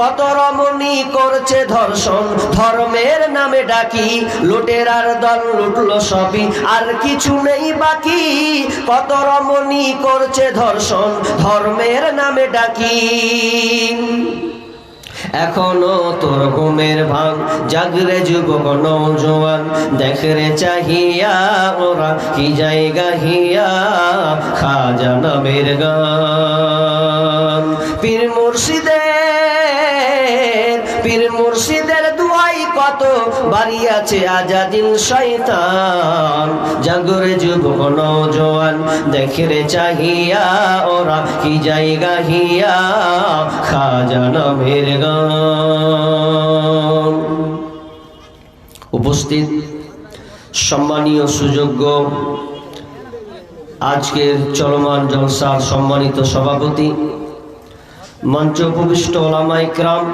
কত রমণী করছে ধর্ষণ ধর্মের নামে ডাকি, লুটেরার দল লুটলো সবই আর কিছু নেই বাকি। কত রমণী করছে ধর্ষণ ধর্মের নামে ডাকি, এখনো তোর ঘুমের ভাঙ জাগরে যুবক নওজোয়ান, দেখরে চাহিয়া ওরা কি জায়গা হিয়া, খাজা নামের গান। পীর মুর্শিদের দুয়াই কত বাড়ি আছে আজাদিল শয়তান, জাগরে যুবক নওজোয়ান দেখরে চাহিয়া ওরা কি জায়গা হিয়া, খাজা নামের গান। উপস্থিত সম্মানীয় সুযোগ্য আজকের চলমান জলসার সম্মানিত সভাপতি, মঞ্চে উপবিষ্ট ওলামা ইকরাম,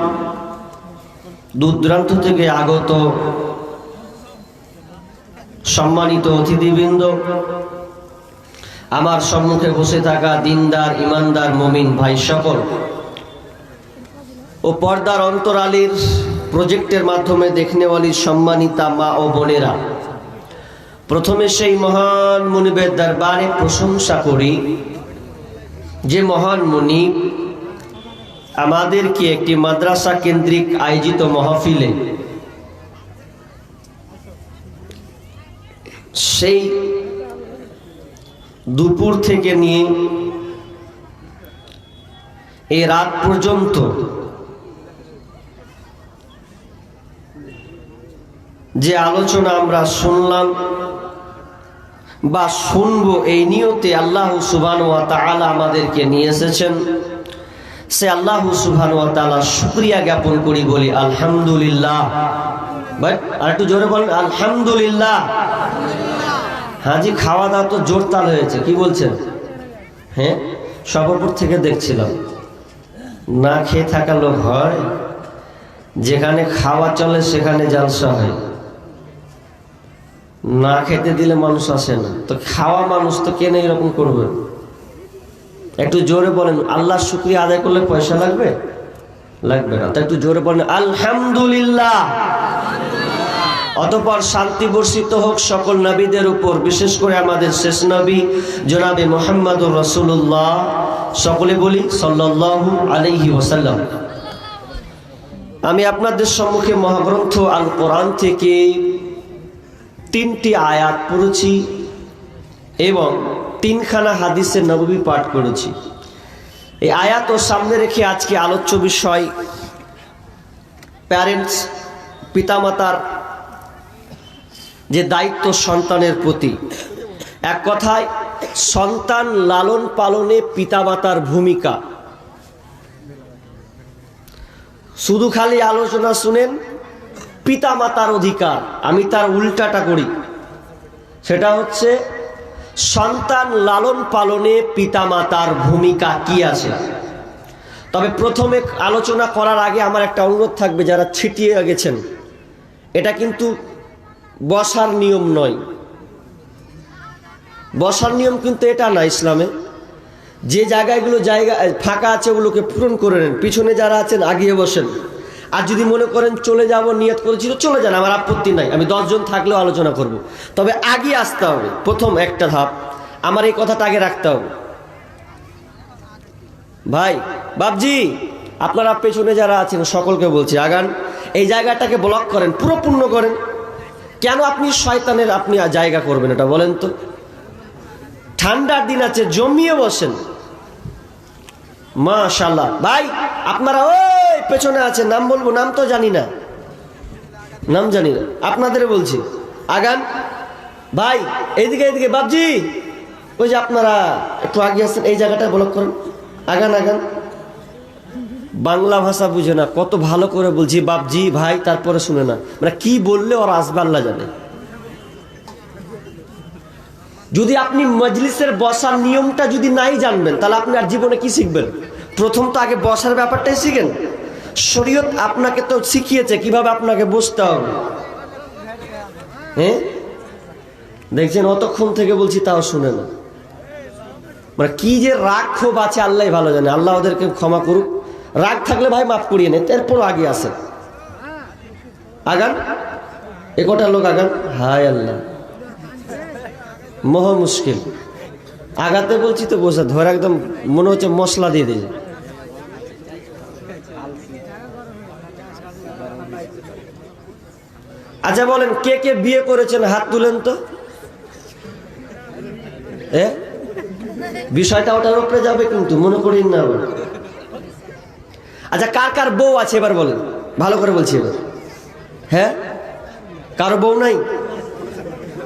দূরদূরান্ত থেকে আগত সম্মানিত অতিথিবৃন্দ, আমার সম্মুখে বসে থাকা দিনদার ইমানদার মুমিন ভাই সকল ও পর্দার অন্তরালীর প্রজেক্টের মাধ্যমে দেখনেওয়ালি সম্মানিতা মা ও বোনেরা, প্রথমে সেই মহান মুনিবের দরবারে প্রশংসা করি যে মহান মুনিব আমাদেরকে একটি মাদ্রাসা কেন্দ্রিক আয়োজিত মাহফিলে সেই দুপুর থেকে নিয়ে এই রাত পর্যন্ত যে আলোচনা আমরা শুনলাম বা শুনবো, এই নিয়তে আল্লাহ সুবহানাহু ওয়া তাআলা আমাদেরকে নিয়ে এসেছেন। সে আল্লাহ সুবহানাহু ওয়া তাআলার শুকরিয়া জ্ঞাপন করি, বলি আলহামদুলিল্লাহ। বাট আর একটু জোরে বলেন আলহামদুলিল্লাহ। হাজি খাওয়া দাওয়া তো জোরতাল হয়েছে, কি বলছেন? হ্যাঁ, সর্বপুর থেকে দেখছিলাম, না খেয়ে থাকা লোক হয়, যেখানে খাওয়া চলে সেখানে জালসা হয়, না খেতে দিলে মানুষ আসে না। তো খাওয়া মানুষ তো কেন এরকম করবে? একটু জোরে বলেন, আল্লাহর শুকরিয়া আদায় করলে পয়সা লাগবে? লাগবে না। তো একটু জোরে বলেন আলহামদুলিল্লাহ। অতঃপর শান্তি বর্ষিত হোক সকল নবীদের উপর, বিশেষ করে আমাদের শেষ নবী জনাবে মুহাম্মদুর রাসূলুল্লাহ, সকলে বলি সাল্লাল্লাহু আলাইহি ওয়াসাল্লাম। আমি আপনাদের সম্মুখে মহাগ্রন্থ আল কোরআন থেকে 3টি আয়াত পড়েছি এবং 3খানা হাদিসে নববী পাঠ করেছি। এই আয়াত ও সামনে রেখে আজকে আলোচ্য বিষয় প্যারেন্টস, পিতামাতার যে দায়িত্ব সন্তানের প্রতি। এক কথায় সন্তান লালন পালনে পিতামাতার ভূমিকা। শুধু খালি আলোচনা শুনেন পিতামাতার অধিকার, আমি তার উল্টাটা করি, সেটা হচ্ছে সন্তান লালন পালনে পিতামাতার ভূমিকা কি আছে। তবে প্রথমে আলোচনা করার আগে আমার একটা অনুরোধ থাকবে, যারা ছিটিয়ে গেছেন, এটা কিন্তু বসার নিয়ম নয়। বসার নিয়ম কিন্তু এটা না ইসলামে। যে জায়গাগুলো জায়গা ফাঁকা আছে ওগুলোকে পূরণ করে নেন, পিছনে যারা আছেন আগিয়ে বসেন। আর যদি মনে করেন চলে যাব, নিয়ত করেছি তো চলে যান, আমার আপত্তি নাই, আমি 10 জন থাকলেও আলোচনা করব। তবে আগে আসতে হবে, প্রথম একটা ধাপ আমার এই কথাটা আগে রাখতে হবে। ভাই বাবজি, আপনারা পেছনে যারা আছেন সকলকে বলছি, আগান, এই জায়গাটাকে ব্লক করেন, পুরো পূর্ণ করেন। কেন আপনি শয়তানের আপনি জায়গা করবেন এটা বলেন তো? ঠান্ডার দিন আছে, জমিয়ে বসেন। মাশাআল্লাহ। ভাই আপনারা ওই পেছনে আছেন, নাম বলবো? নাম তো জানি না, নাম জানি না, আপনাদের বলছি, আগান। ভাই এইদিকে এইদিকে, বাবজি ওই যে আপনারা একটু আগে আসছেন, এই জায়গাটা ব্লক করেন, আগান আগান। বাংলা ভাষা বুঝে না, কত ভালো করে বলছি বাবজি ভাই, তারপরে শুনে না, মানে কি বললে ওরা আসবে আল্লাহ জানে। যদি আপনি মজলিসের বসার নিয়মটা যদি নাই জানবেন, তাহলে আপনি আর জীবনে কি শিখবেন? প্রথম তো আগে বসার ব্যাপারটাই শিখেন। শরীয়ত আপনাকে তো শিখিয়েছে কিভাবে আপনাকে বসতে হবে। হ্যাঁ দেখছেন, অতক্ষণ থেকে বলছি তাও শুনে না, মানে কি যে রাগ ক্ষোভ আছে আল্লাহ ভালো জানে। আল্লাহ ওদেরকে ক্ষমা করুক, রাগ থাকলে ভাই মাফ করিয়ে নেন, এরপর আগে আছে আগান, এ কটা লোক আগান। হায় আল্লাহ, মহা মুশকিল। আগাতে বলছি তো বসে ধরে একদম মনে হচ্ছে মশলা দিয়ে দিয়েছে। আচ্ছা বলেন, কে কে বিয়ে করেছেন হাত তুলেন তো। বিষয়টা ওটার উপরে যাবে কিন্তু মনে করিন না। আচ্ছা, কার কার বউ আছে এবার বলেন, ভালো করে বলছি এবার। হ্যাঁ, কারো বউ নাই?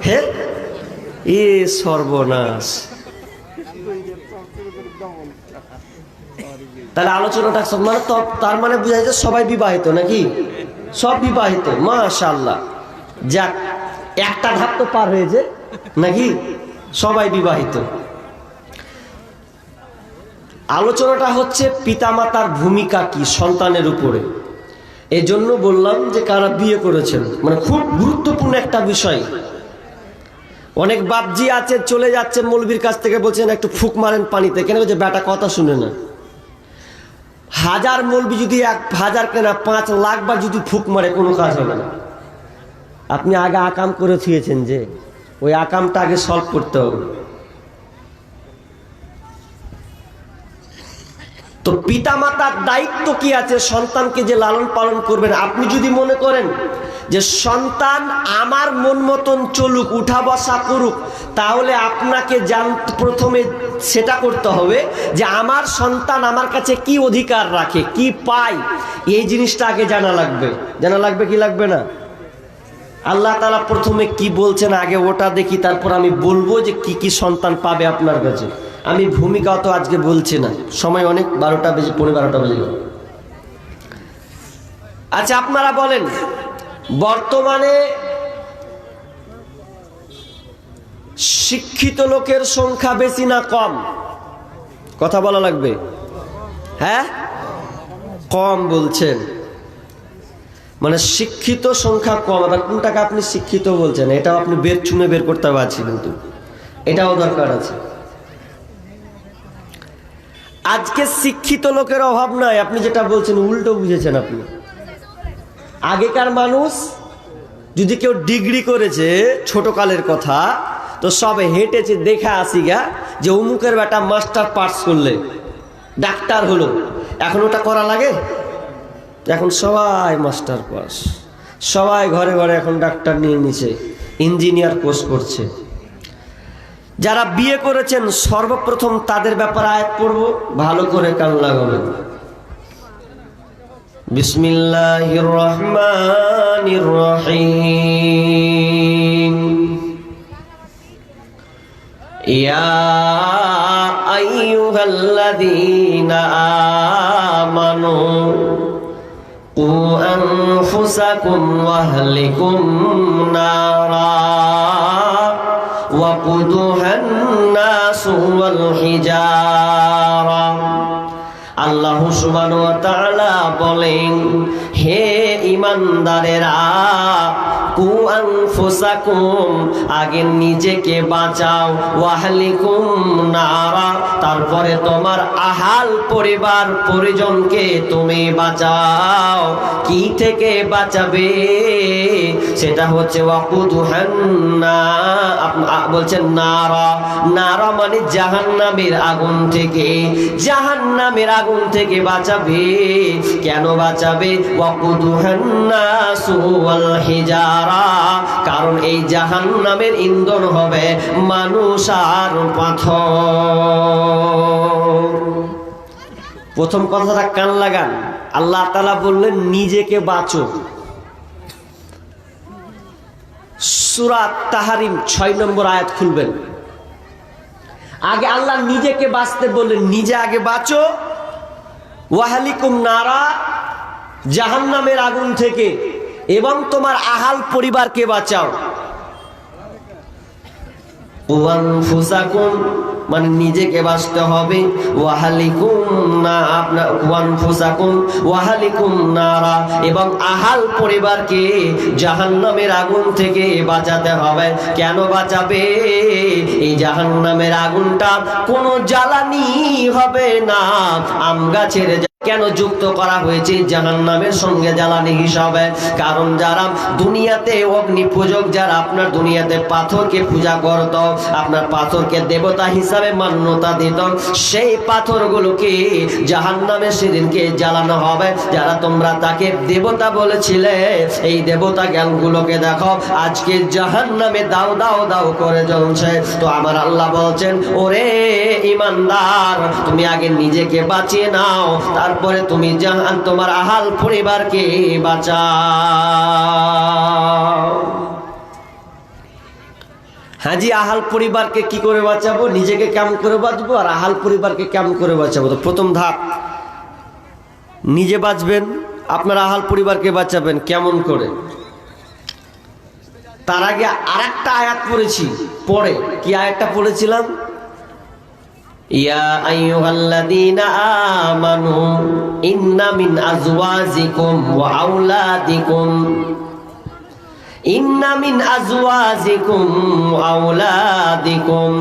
হ্যাঁ, এ সর্বনাশ। তাহলে আলোচনাটা মানে তার মানে বোঝা যাচ্ছে সবাই বিবাহিত নাকি? সব বিবাহিত, মাশাআল্লাহ। যাক, একটা ধাপ তো পার হয়েছে নাকি? সবাই বিবাহিত। আলোচনাটা হচ্ছে পিতামাতার ভূমিকা কি সন্তানের উপরে। এই জন্য বললাম যে কারা বিয়ে করেছেন, মানে খুব গুরুত্বপূর্ণ একটা বিষয়। অনেক বাপজি আছে চলে যাচ্ছে মৌলবীর কাছ থেকে, বলছেন একটু ফুক মারেন পানিতে, কেন যে বেটা কথা শুনে না। হাজার মৌলবি যদি 1000 কেনা 5 লাখ বার যদি ফুক মারে কোনো কাজ হবে না। আপনি আগে আকাম করে থুয়েছেন, যে ওই আকামটা আগে সলভ করতে হবে। তো পিতামাতার দায়িত্ব কি আছে সন্তানকে যে লালন পালন করবেন। আপনি যদি মনে করেন যে সন্তান আমার মন মতন চলুক, উঠা বসা করুক, তাহলে আপনাকে প্রথমে সেটা করতে হবে যে আমার সন্তান আমার কাছে কি অধিকার রাখে, কি পায়, এই জিনিসটা আগে জানা লাগবে। জানা লাগবে কি লাগবে না? আল্লাহ তাআলা প্রথমে কি বলছেন আগে ওটা দেখি, তারপর আমি বলবো যে কি কি সন্তান পাবে আপনার কাছে। আমি ভূমিকা তো আজকে বলছি না, সময় অনেক, 12টা বেজে 12:15 বেজে গেল। আচ্ছা, আপনারা বলেন, বর্তমানে শিক্ষিত লোকের সংখ্যা বেশি না কম? কথা বলা লাগবে। হ্যাঁ, কম বলছেন, মানে শিক্ষিত সংখ্যা কম। আবার কোনটাকে আপনি শিক্ষিত বলছেন এটাও আপনি চুনে বের করতে পারছি, কিন্তু এটাও দরকার আছে। আজকে শিক্ষিত লোকের অভাব নাই, আপনি যেটা বলছেন উল্টো বুঝেছেন আপনি। আগেকার মানুষ যদি কেউ ডিগ্রি করেছে, ছোট কালের কথা, তো সব হেঁটেছে দেখা আসি গা যে অমুকের বেটা মাস্টার পাস করলে ডাক্তার হলো। এখন ওটা করা লাগে? এখন সবাই মাস্টার পাস, সবাই ঘরে ঘরে এখন ডাক্তার নিয়ে নিছে, ইঞ্জিনিয়ার কোর্স করছে। যারা বিয়ে করেছেন সর্বপ্রথম তাদের ব্যাপারে আয়াত পড়ব, ভালো করে কান লাগাবেন। বিসমিল্লাহির রহমানির রহিম। ইয়া আইয়ুহাল্লাযীনা আমানু কু আনফুসাকুম ওয়া আহলিকুম নারা ওয়াকুদুহান নাসু ওয়াল হিজারা। আল্লাহ সুবহানাহু ওয়া তাআলা বলেন, হে ঈমানদারেরা, কু আনফুসাকুম, আগে নিজেকে বাঁচাও, ওয়া আহলিকুম নারা, তারপরে তোমার আহাল পরিবার পরিজনকে তুমি বাঁচাও। কি থেকে বাঁচাবে? সেটা হচ্ছে ওয়াকুদুহান বলছেন নারা। নারা মানে জাহান্নামের আগুন থেকে। জাহান্নামের আগুন থেকে বাঁচাবে। কেন বাঁচাবে? ওয়াকুদুহান নাসু ওয়াল হিজারা, কারণ এই জাহান্নামের ইন্ধন হবে মানুষ আর পাথর। প্রথম কথাটা কান লাগান। আল্লাহ তাআলা বললেন নিজেকে বাঁচো। সূরা তাহরিম 6 নম্বর আয়াত খুলবেন। আগে আল্লাহ নিজেকে বাঁচতে বললেন, নিজে আগে বাঁচো। ওয়াহলিকুম নারা, জাহান্নামের আগুন থেকে, এবং তোমার আহাল পরিবারকে বাঁচাও। ওয়ানফুসাকুম মানে নিজেকে বাঁচতে হবে, ওয়াহলিকুম না আপনার ওয়ানফুসাকুম ওয়াহলিকুম নারা, এবং আহাল পরিবারকে জাহান্নামের আগুন থেকে বাঁচাতে হবে। কেন বাঁচাবে? এই জাহান্নামের আগুনটা কোনো জ্বালানি হবে না, আম গাছের কেন যুক্ত করা হয়েছে জাহান্নামের সঙ্গে জ্বালানি হিসাবে? কারণ যারা দুনিয়াতে অগ্নি পূজক, যারা আপনার দুনিয়াতে পাথরকে পূজা করত, আপনার পাথরকে দেবতা হিসাবে মান্যতা দিত, সেই পাথরগুলোকে জাহান্নামে সেদিনকে জ্বালানো হবে। যারা তোমরা তাকে দেবতা বলেছিলে, এই দেবতা জ্ঞানগুলোকে দেখো আজকে জাহান্নামে দাও দাও দাও করে জ্বলছে। তো আমার আল্লাহ বলছেন, ওরে ঈমানদার, তুমি আগে নিজেকে বাঁচিয়ে নাও, তারপরে তুমি তোমার আহাল পরিবারকে বাঁচাও। হাজি আহাল পরিবারকে কি করে বাঁচাবো? নিজেকে কেমন করে বাঁচবো আর আহাল পরিবারকে কেমন করে বাঁচাবো? তো প্রথম ধাপ, নিজে বাঁচবেন, আপনার আহাল পরিবারকে বাঁচাবেন কেমন করে? তার আগে আরেকটা আয়াত পড়েছি, পরে কি আয়াতটা পড়েছিলাম? ইয়া আইয়ুহাল্লাযীনা আমানু ইন্না মিন আজওয়াজিকুম ওয়া আওলাদিকুম ইন্না মিন আজওয়াজিকুম ওয়া আওলাদিকুম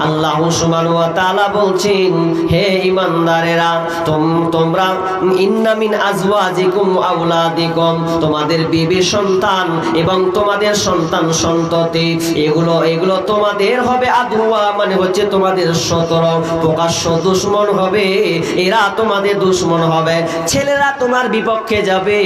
আল্লাহ সুবহানাহু ওয়া তাআলা বলছেন, হে ঈমানদারেরা, তোমরা ইন্না মিন আজওয়াজিকুম ওয়া আওলাদিকুম, তোমাদের বিবি সন্তান এবং তোমাদের সন্তান সন্ততি, এগুলো তোমাদের হবে আদওয়া, মানে হচ্ছে তোমাদের শত্রু, প্রকাশ্য দুশমন হবে। এরা তোমাদের দুশমন হবে। ছেলেরা তোমার বিপক্ষে যাবে,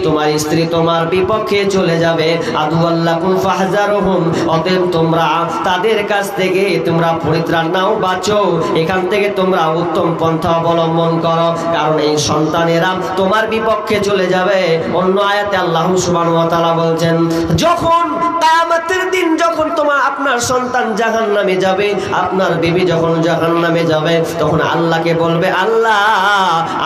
তোমার স্ত্রী তোমার বিপক্ষে চলে যাবে। আদওয়াল্লাকুম ফাহজারুহুম, অতএব তোমরা তাদের কাছ থেকে তোমরা পরিত্রাণ নাও, বাঁচো। এখান থেকে তোমরা উত্তম পন্থা অবলম্বন করো, কারণ এই সন্তানেরা তোমার বিপক্ষে চলে যাবে। অন্য আয়াতে আল্লাহ সুবহানাহু ওয়া তাআলা বলছেন, যখন কিয়ামতের দিন যখন আপনার সন্তান জাহান্নামে যাবে, আপনার বিবি যখন জাহান্নামে যাবে, তখন আল্লাহকে বলবে, আল্লাহ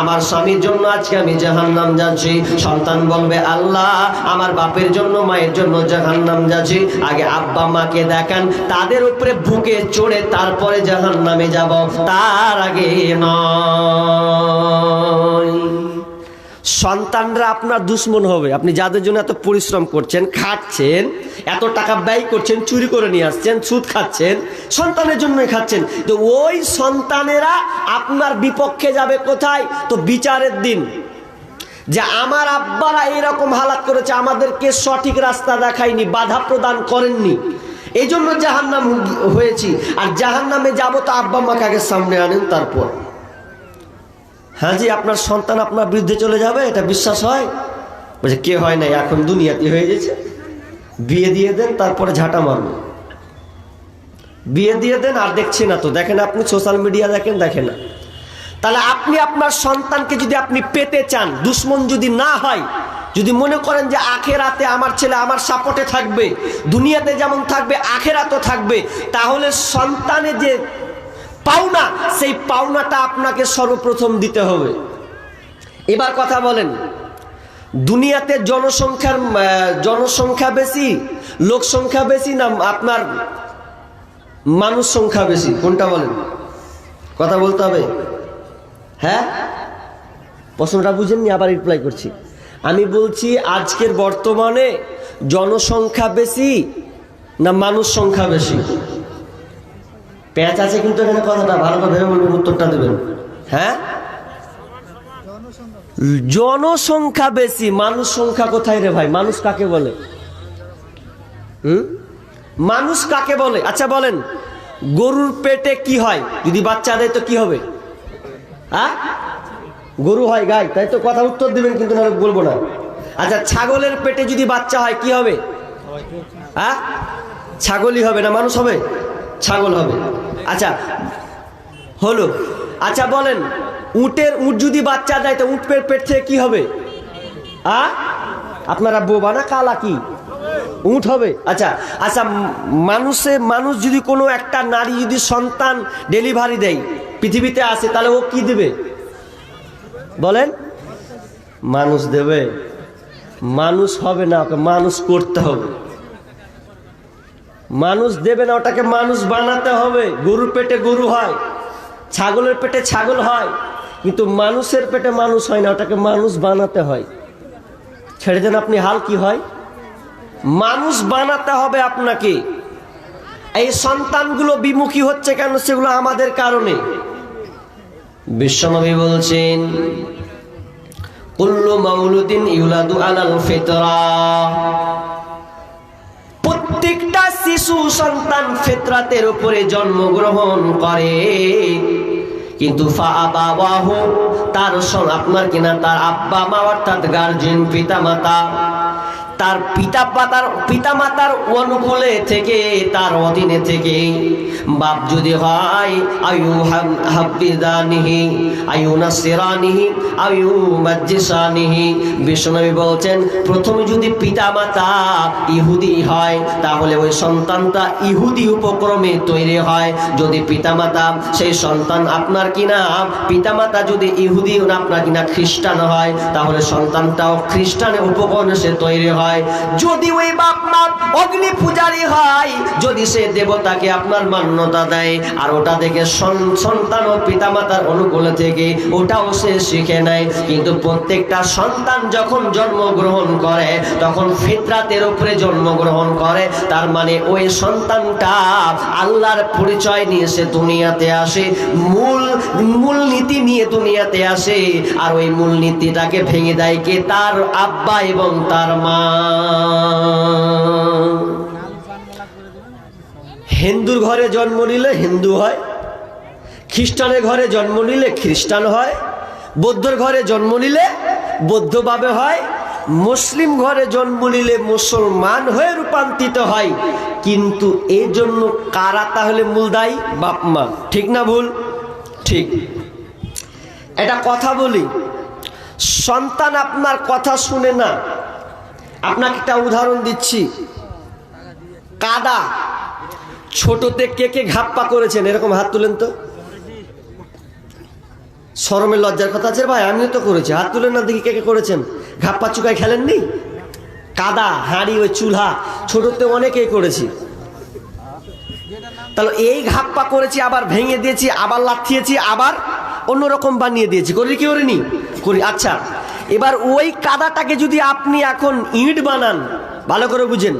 আমার স্বামীর জন্য আজকে আমি জাহান্নাম যাচ্ছি। সন্তান বলবে, আল্লাহ আমার বাপের জন্য মায়ের জন্য জাহান্নাম যাচ্ছি। আগে আব্বা মাকে দেখান, তাদের উপরে বুকে চড়ে তারপরে জাহান্নামে যাব, তার আগে নয়। সন্তানরা আপনার দুশ্মন হবে। আপনি যাদের জন্য এত পরিশ্রম করছেন, খাচ্ছেন, এত টাকা ব্যয় করছেন, চুরি করে নিয়ে আসছেন, সুদ খাচ্ছেন, সন্তানের জন্যই খাচ্ছেন, তো ওই সন্তানেরা আপনার বিপক্ষে যাবে কোথায়? তো বিচারের দিন, যে আমার আব্বারা এরকম হালাত করেছে, আমাদেরকে সঠিক রাস্তা দেখায়নি, বাধা প্রদান করেননি, এই জন্য জাহান্নাম হয়েছি। আর জাহান্নামে যাব তো আব্বা মাকে আগে সামনে আনেন, তারপর হ্যাঁ জি আপনার সন্তান আপনার বিরুদ্ধে চলে যাবে, এটা বিশ্বাস হয়? বলছে কে হয় না, এখন দুনিয়াতে হয়ে গেছে। বিয়ে দিয়ে দেন, তারপরে ঝাঁটা মারবে। বিয়ে দিয়ে দেন, আর দেখছে না তো, দেখেন আপনি সোশ্যাল মিডিয়া দেখেন না। তাহলে আপনি আপনার সন্তানকে যদি আপনি পেতে চান, দুশ্মন যদি না হয়, যদি মনে করেন যে আখেরাতে আমার ছেলে আমার সাপোর্টে থাকবে, দুনিয়াতে যেমন থাকবে আখেরাতও থাকবে, তাহলে সন্তানের যে পাওনা, সেই পাওনাটা আপনাকে সর্বপ্রথম দিতে হবে। এবার কথা বলেন, দুনিয়াতে জনসংখ্যা বেশি, লোক সংখ্যা বেশি, না আপনার মানুষ সংখ্যা বেশি? কোনটা বলেন? কথা বলতে হবে। হ্যাঁ, প্রশ্নটা বুঝেননি, আবার রিপ্লাই করছি। আমি বলছি আজকের বর্তমানে জনসংখ্যা বেশি না মানুষ সংখ্যা বেশি? প্যাচ আছে কিন্তু এখানে, কথাটা ভালো করে ভেবে বলবেন, উত্তরটা দেবেন। হ্যাঁ, জনসংখ্যা বেশি, মানুষ সংখ্যা কোথায় রে ভাই? মানুষ কাকে বলে? মানুষ কাকে বলে? আচ্ছা বলেন, গরুর পেটে কি হয়? যদি বাচ্চা দেয় তো কি হবে? হ্যাঁ, গরু হয়, গাই, তাই তো? কথা উত্তর দিবেন কিন্তু, না বলবো না। আচ্ছা, ছাগলের পেটে যদি বাচ্চা হয় কি হবে? হ্যাঁ, ছাগলই হবে, না মানুষ হবে? ছাগল হবে। আচ্ছা হলো। আচ্ছা বলেন, উট যদি বাচ্চা দেয় তো উটের পেট থেকে কি হবে? আপনারা বোবা না কালা? কি উট হবে? আচ্ছা আচ্ছা, মানুষ যদি কোনো একটা নারী যদি সন্তান ডেলিভারি দেয়, পৃথিবীতে আসে, তাহলে ও কি দেবে বলেন? মানুষ দেবে? মানুষ হবে না, ওকে মানুষ করতে হবে। মানুষ দেবে না, ওটাকে মানুষ বানাতে হবে। গরুর পেটে গরু হয়, ছাগলের পেটে ছাগল হয়, কিন্তু মানুষের পেটে মানুষ হয় না, ওটাকে মানুষ বানাতে হয়। ছেড়ে দেন আপনি, হাল কি হয়? মানুষ বানাতে হবে আপনাকে। এই সন্তানগুলো বিমুখী হচ্ছে কেন? সেগুলো আমাদের কারণে। বিশ্বনবী বলছেন কুল্লু মাউলুদিন ইউলাদু আলাল ফিতরা, প্রত্যেকটা শিশু সন্তান ফিতরাতের উপরে জন্মগ্রহণ করে, কিন্তু ফাআবাওয়াহু তার আপনার কিনা তার আব্বা মা অর্থাৎ গার্জিয়ান পিতামাতা, তার পিতামাতার অনুকূলে থেকে তার অধীনে থেকে বাপ যদি হয় আয়ু হাবিদানিহি আয়ু নাসিরানিহি আয়ু মাজ্জিসানিহি। বিশ্বনবী বলছেন প্রথমে যদি পিতামাতা ইহুদি হয় তাহলে ওই সন্তানটা ইহুদি উপক্রমে তৈরি হয়। যদি পিতামাতা সেই সন্তান আপনার কিনা পিতামাতা যদি ইহুদি আপনার কিনা খ্রিস্টান হয় তাহলে সন্তানটাও খ্রিস্টানের উপকরণে সে তৈরি হয়। যদি ওই বাপ মা অগ্নি পূজারী হয়, যদি সে দেবতাকে আপনার মান্যতা দেয় আর ওটা থেকে সন্তান ও পিতামাতার অনুকূলে থেকে ওটাও সে শিখে নেয়, কিন্তু প্রত্যেকটা সন্তান যখন জন্মগ্রহণ করে তখন ফিতরাতের উপরে জন্মগ্রহণ করে। তার মানে ওই সন্তানটা আল্লাহর পরিচয় নিয়ে সে দুনিয়াতে আসে, মূল নীতি নিয়ে দুনিয়াতে আসে, আর ওই মূল নীতিটাকে ভেঙে দেয় কে? তার আব্বা এবং তার মা। হিন্দুর ঘরে জন্ম নিলে হিন্দু হয়, খ্রিস্টানের ঘরে জন্ম নিলে খ্রিস্টান হয়, বৌদ্ধর ঘরে জন্ম নিলে বৌদ্ধভাবে হয়, মুসলিম ঘরে জন্ম নিলে মুসলমান হয়ে রূপান্তরিত হয়। কিন্তু এই জন্য কারা তাহলে মূল দায়ী? বাপ মা। ঠিক না ভুল? ঠিক। এটা কথা বলি, সন্তান আপনার কথা শুনে না। আপনাকে একটা উদাহরণ দিচ্ছি, কাদা ছোটতে কে কে ঘাপ্পা করেছেন? এরকম হাত তুলেন তো। শরমের লজ্জার কথা আছে ভাই, আমিও তো করেছি। হাত তুলেন না দেখি কে কে করেছেন। ঘাপ্পা চুকায় খেলেননি? কাদা হাঁড়ি ওই চুলহা ছোটতে অনেকেই করেছি। তাহলে এই ঘাপ্পা করেছি, আবার ভেঙে দিয়েছি, আবার লাথিয়েছি, আবার অন্যরকম বানিয়ে দিয়েছি। করি কি করিনি? করি। আচ্ছা, এবার ওই কাদাটাকে যদি আপনি এখন ইট বানান, ভালো করে বুঝেন,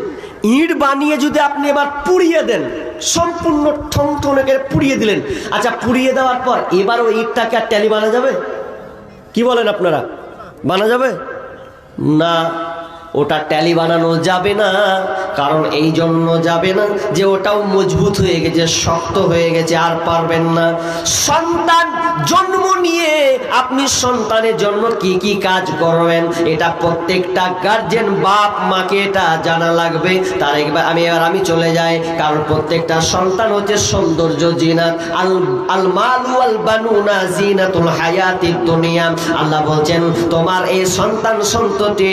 ইট বানিয়ে যদি আপনি এবার পুড়িয়ে দেন, সম্পূর্ণ ঠনঠনে করে পুড়িয়ে দিলেন। আচ্ছা, পুড়িয়ে দেওয়ার পর এবার ওই ইটটাকে আর ট্যালি বানা যাবে? কি বলেন আপনারা? বানা যাবে না। ওটা ট্যালি বানানো যাবে না। কারণ এই জন্য যাবে না যে ওটাও মজবুত হয়ে গেছে, শক্ত হয়ে গেছে, আর পারবেন না। সন্তান জন্ম নিয়ে আপনি সন্তানের জন্য কি কি কাজ করবেন এটা প্রত্যেকটা গার্জেন বাপ মাকে এটা জানা লাগবে। তার আমি চলে যাই, কারণ প্রত্যেকটা সন্তান হচ্ছে সৌন্দর্য, জিনাত। আল মালু আল বানুনা জিনাতুল হায়াতিদ দুনিয়া। আল্লাহ বলছেন তোমার এই সন্তান সন্ততি,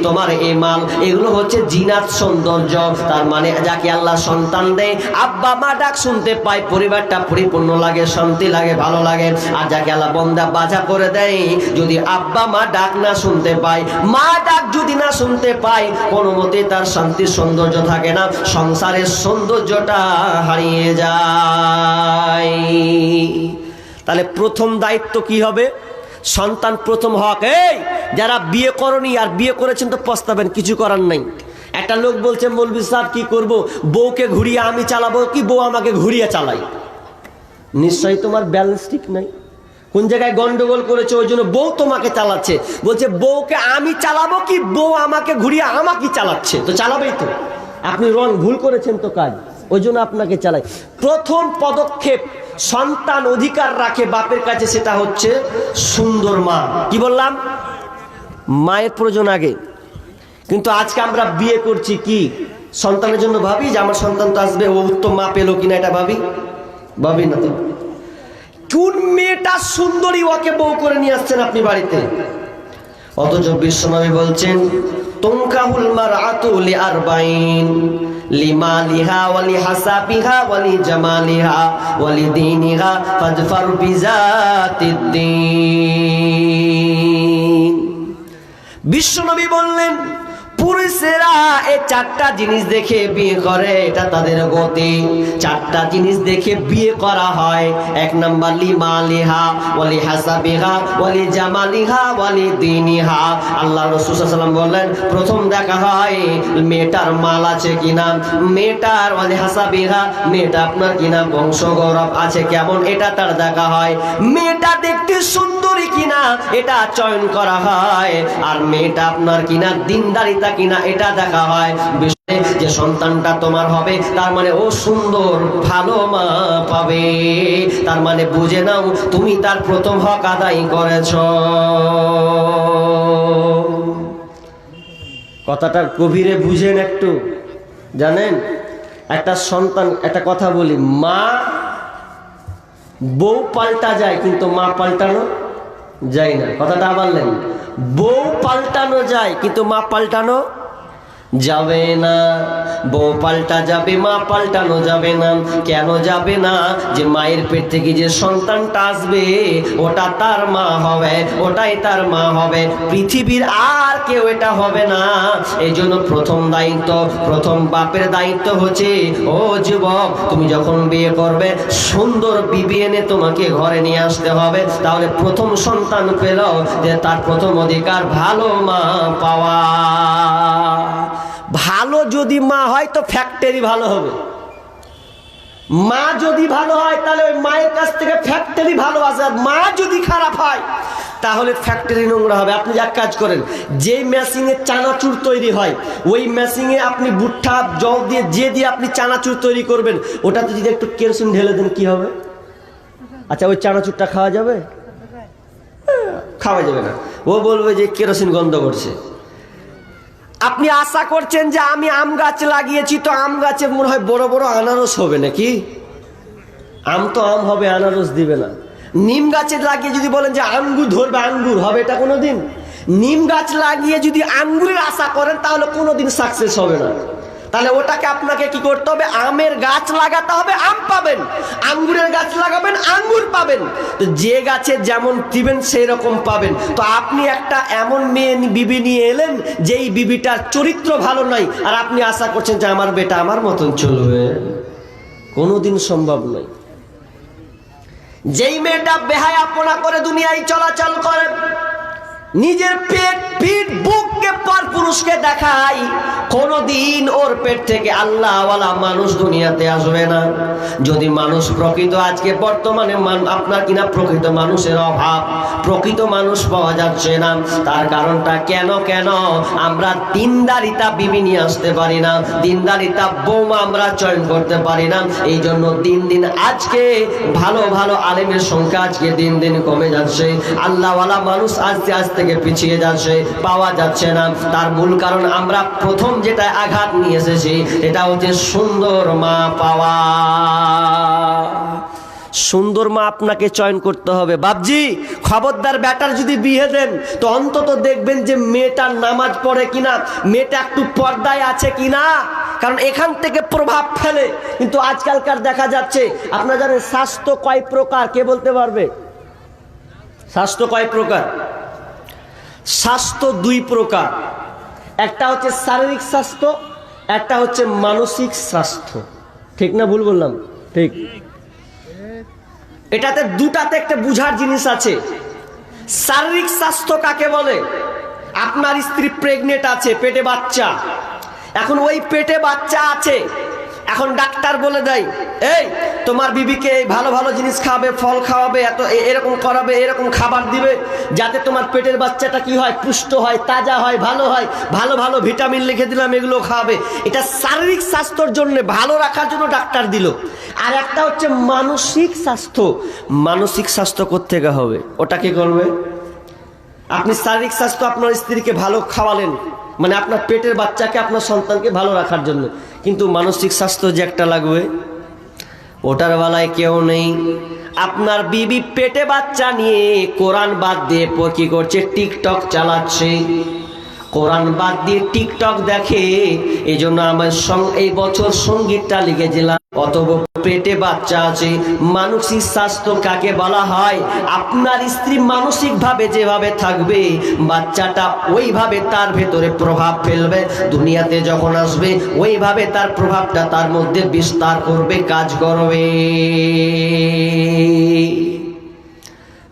তোমার এই মাল, এগুলো হচ্ছে জিনাত, সৌন্দর্য। তার মানে যাকে আল্লাহ সন্তান দেয়, আব্বা মা ডাক শুনতে পায়, পরিবারটা পরিপূর্ণ লাগে, শান্তি লাগে, ভালো লাগে। আর যাকে আল্লাহ বন্দা বাজা করে দেয়, যদি আব্বা মা ডাক না শুনতে পায়, মা ডাক যদি না শুনতে পায়, কোনো মতে তার শান্তি সৌন্দর্য থাকে না, সংসারের সৌন্দর্যটা হারিয়ে যায়। তাহলে প্রথম দায়িত্ব কি হবে? সন্তান প্রথম হক। এই যারা বিয়ে করনি আর বিয়ে করেছেন তো পস্তাবেন, কিছু করার নাই। একটা লোক বলছে মৌলভী সাহেব কি করব, বউকে ঘুরিয়ে আমি চালাবো কি বউ আমাকে ঘুরিয়ে চালাই? নিশ্চয়ই তোমার ব্যালেন্স ঠিক নাই, কোন জায়গায় গন্ডগোল করেছে, ওই জন্য বউ তোমাকে চালাচ্ছে। বলছে বউকে আমি চালাবো কি বউ আমাকে ঘুরিয়ে আমাকে চালাচ্ছে? তো চালাবেই তো, আপনি ভুল করেছেন তো কাজ, ওই জন্য আপনাকে চালাই। প্রথম পদক্ষেপ সন্তান অধিকার রাখে বাপের কাছে, সেটা হচ্ছে সুন্দর মা। কি বললাম? মায়ের প্রয়োজন আগে। কিন্তু আজকে আমরা বিয়ে করছি কি সন্তানের জন্য ভাবি যে আমার সন্তান তো আসবে, ও উত্তম মা পেলো কিনা, এটা ভাবি না তো। কোন মেয়েটা সুন্দরী ওকে বউ করে নিয়ে আসছেন আপনি বাড়িতে? অথচ বিশ্বনবী বলছেন তুনকাহুল মারআতু লিআরবাইন লিমালিহা ওয়া লিহাসাবিহা ওয়া লিজামালিহা ওয়া লিদীনিহা ফাজফার বিজাতিদ্দীন। বিশ্বনবী বললেন পুরুষেরা এই চারটা জিনিস দেখে বিয়ে করে, এটা তাদের গতি। চারটা জিনিস দেখে বিয়ে করা হয়। এক নাম্বার লিমালিহা ওয়ালি হাসাবিহা ওয়ালি জামালিহা ওয়ালি দীনিহা। আল্লাহ রাসূল সাল্লাল্লাহু আলাইহি ওয়াসাল্লাম বললেন, প্রথম দেখা হয় মেয়েটার মাল আছে কিনা, মেয়েটার ওয়ালি হাসাবিহা, মেয়েটা আপনার কিনা বংশ গৌরব আছে কেমন, এটা তার দেখা হয়। মেয়েটা দেখতে সুন্দরী কিনা এটা চয়ন করা হয়। আর মেয়েটা আপনার কিনা দিনদারিতা কিনা এটা দেখা হয়। যে সন্তানটা তোমার হবে তার মানে ও সুন্দর, ভালো মা পাবে, তার মানে বুঝে নাও তুমি তার প্রথম হক আদায় করেছ। কথাটা গভীরে বুঝেন একটু। জানেন একটা সন্তান, একটা কথা বলি, মা বউ পাল্টা যায় কিন্তু মা পাল্টানো যায় না। কথাটা বললেন, বউ পাল্টানো যায় কিন্তু মা পাল্টানো যাবে না। বউ পাল্টা যাবে, মা পাল্টানো যাবে না। কেন যাবে না? যে মায়ের পেট থেকে যে সন্তানটা আসবে ওটা তার মা হবে, ওটাই তার মা হবে, পৃথিবীর আর কেউ এটা হবে না। এই জন্য প্রথম দায়িত্ব, প্রথম বাপের দায়িত্ব হচ্ছে, ও যুবক তুমি যখন বিয়ে করবে সুন্দর বিবি এনে তোমাকে ঘরে নিয়ে আসতে হবে। তাহলে প্রথম সন্তান পেল যে তার প্রথম অধিকার ভালো মা পাওয়া। ভালো যদি মা হয় তো ফ্যাক্টরি ভালো হবে। মা যদি ভালো হয় তাহলে ওই মায়ের কাছ থেকে ফ্যাক্টরি ভালো আসে। আর মা যদি খারাপ হয় তাহলে ফ্যাক্টরি নোংরা হবে। আপনি এক কাজ করেন, যে মেশিনে চানাচুর তৈরি হয় ওই মেশিনে আপনি ভুট্টা জল দিয়ে যে দিয়ে আপনি চানাচুর তৈরি করবেন, ওটাতে যদি একটু কেরোসিন ঢেলে দেন কি হবে? আচ্ছা ওই চানাচুরটা খাওয়া যাবে? খাওয়া যাবে না। ও বলবে যে কেরোসিন গন্ধ করছে। আপনি আশা করছেন যে আমি আম গাছ লাগিয়েছি তো আম গাছে মনে হয় বড় বড় আনারস হবে নাকি? আম তো আম হবে, আনারস দিবে না। নিম গাছে লাগিয়ে যদি বলেন যে আঙ্গুর ধরবে, আঙ্গুর হবে এটা কোনোদিন? নিম গাছ লাগিয়ে যদি আঙ্গুরের আশা করেন তাহলে কোনোদিন সাকসেস হবে না। তাহলে ওটাকে আপনাকে কি করতে হবে? আমের গাছ লাগাতে হবে, আম পাবেন। আঙ্গুরের গাছ লাগাবেন, আঙ্গুর পাবেন। তো যে গাছে যেমন দিবেন সেই রকম পাবেন। তো আপনি একটা এমন মেয়ে বিবি নিয়ে এলেন যেই বিবিটার চরিত্র ভালো নাই, আর আপনি আশা করছেন যে আমার বেটা আমার মতন চলবে, কোনোদিন সম্ভব নয়। যেই মেয়েটা বেহায়াপনা করে দুনিয়ায় চলাচল করে, নিজের পেট পিঠ বুককে পর পুরুষকে দেখায়, কোনদিন ওর পেট থেকে আল্লাহওয়ালা মানুষ দুনিয়াতে আসবে না। যদি মানুষ প্রকৃত, আজকে বর্তমানে আপনার কিনা প্রকৃত মানুষের অভাব, প্রকৃত মানুষ পাওয়া যাচ্ছে না। তার কারণটা কেন? আমরা দিনদারিতা বিবি নিয়ে আসতে পারি না, দিনদারিতা বৌমা আমরা চয়ন করতে পারি না। এই জন্য দিন দিন আজকে ভালো ভালো আলেমের সংখ্যা আজকে দিন দিন কমে যাচ্ছে। আল্লাহওয়ালা মানুষ আস্তে আস্তে থেকে পিছিয়ে যাচ্ছে, পাওয়া যাচ্ছে না। তার মূল কারণ আমরা প্রথম যেটা আঘাত নিয়ে এসেছি এটা হচ্ছে সুন্দর মা পাওয়া। সুন্দর মা আপনাকে চয়ন করতে হবে। বাপজি খবরদার, বেটার যদি বিয়ে দেন তো অন্তত দেখবেন যে মেয়েটার নামাজ পড়ে কিনা, মেয়েটা একটু পর্দায় আছে কিনা, কারণ এখান থেকে প্রভাব ফেলে। কিন্তু আজকালকার দেখা যাচ্ছে, আপনারা জানেন স্বাস্থ্য কয় প্রকার? কে বলতে পারবে স্বাস্থ্য কয় প্রকার? স্বাস্থ্য দুই প্রকার। একটা হচ্ছে শারীরিক স্বাস্থ্য, একটা হচ্ছে মানসিক স্বাস্থ্য। ঠিক না ভুল বললাম? ঠিক। এটাতে দুটাতে একটা বুঝার জিনিস আছে। শারীরিক স্বাস্থ্য কাকে বলে? আপনার স্ত্রী প্রেগনেন্ট আছে, পেটে বাচ্চা, এখন ওই পেটে বাচ্চা আছে, এখন ডাক্তার বলে দেয় এই তোমার বিবিকে ভালো ভালো জিনিস খাওয়াবে, ফল খাওয়াবে, এত এরকম করাবে, এরকম খাবার দিবে যাতে তোমার পেটের বাচ্চাটা কি হয়, পুষ্ট হয়, তাজা হয়, ভালো হয়, ভালো ভালো ভিটামিন লিখে দিলাম, এগুলো খাওয়াবে। এটা শারীরিক স্বাস্থ্যর জন্য, ভালো রাখার জন্য ডাক্তার দিল। আর একটা হচ্ছে মানসিক স্বাস্থ্য। মানসিক স্বাস্থ্য কোত্থেকে হবে? ওটা কে করবে? আপনি শারীরিক স্বাস্থ্য আপনার স্ত্রীকে ভালো খাওয়ালেন, মানে আপনার পেটের বাচ্চাকে, আপনার সন্তানকে ভালো রাখার জন্য, কিন্তু মানসিক স্বাস্থ্য যে একটা লাগবে ওটার বেলায় কেউ নেই। আপনার বিবি পেটে বাচ্চা নিয়ে কোরআন বাদ দিয়ে কি করছে? টিকটক চালাচ্ছে। কোরআন বাদ দিয়ে টিকটক দেখে। এই জন্য আমার এই বছর সঙ্গীতটা লিখেছিলাম, অতএব পেটে বাচ্চা আছে। মানসিক স্বাস্থ্য কাকে বলা হয়? আপনার স্ত্রী মানসিক ভাবে যেভাবে থাকবে, বাচ্চাটা ওইভাবে তার ভেতরে প্রভাব ফেলবে। দুনিয়াতে যখন আসবে ওইভাবে তার প্রভাবটা তার মধ্যে বিস্তার করবে, কাজ করবে।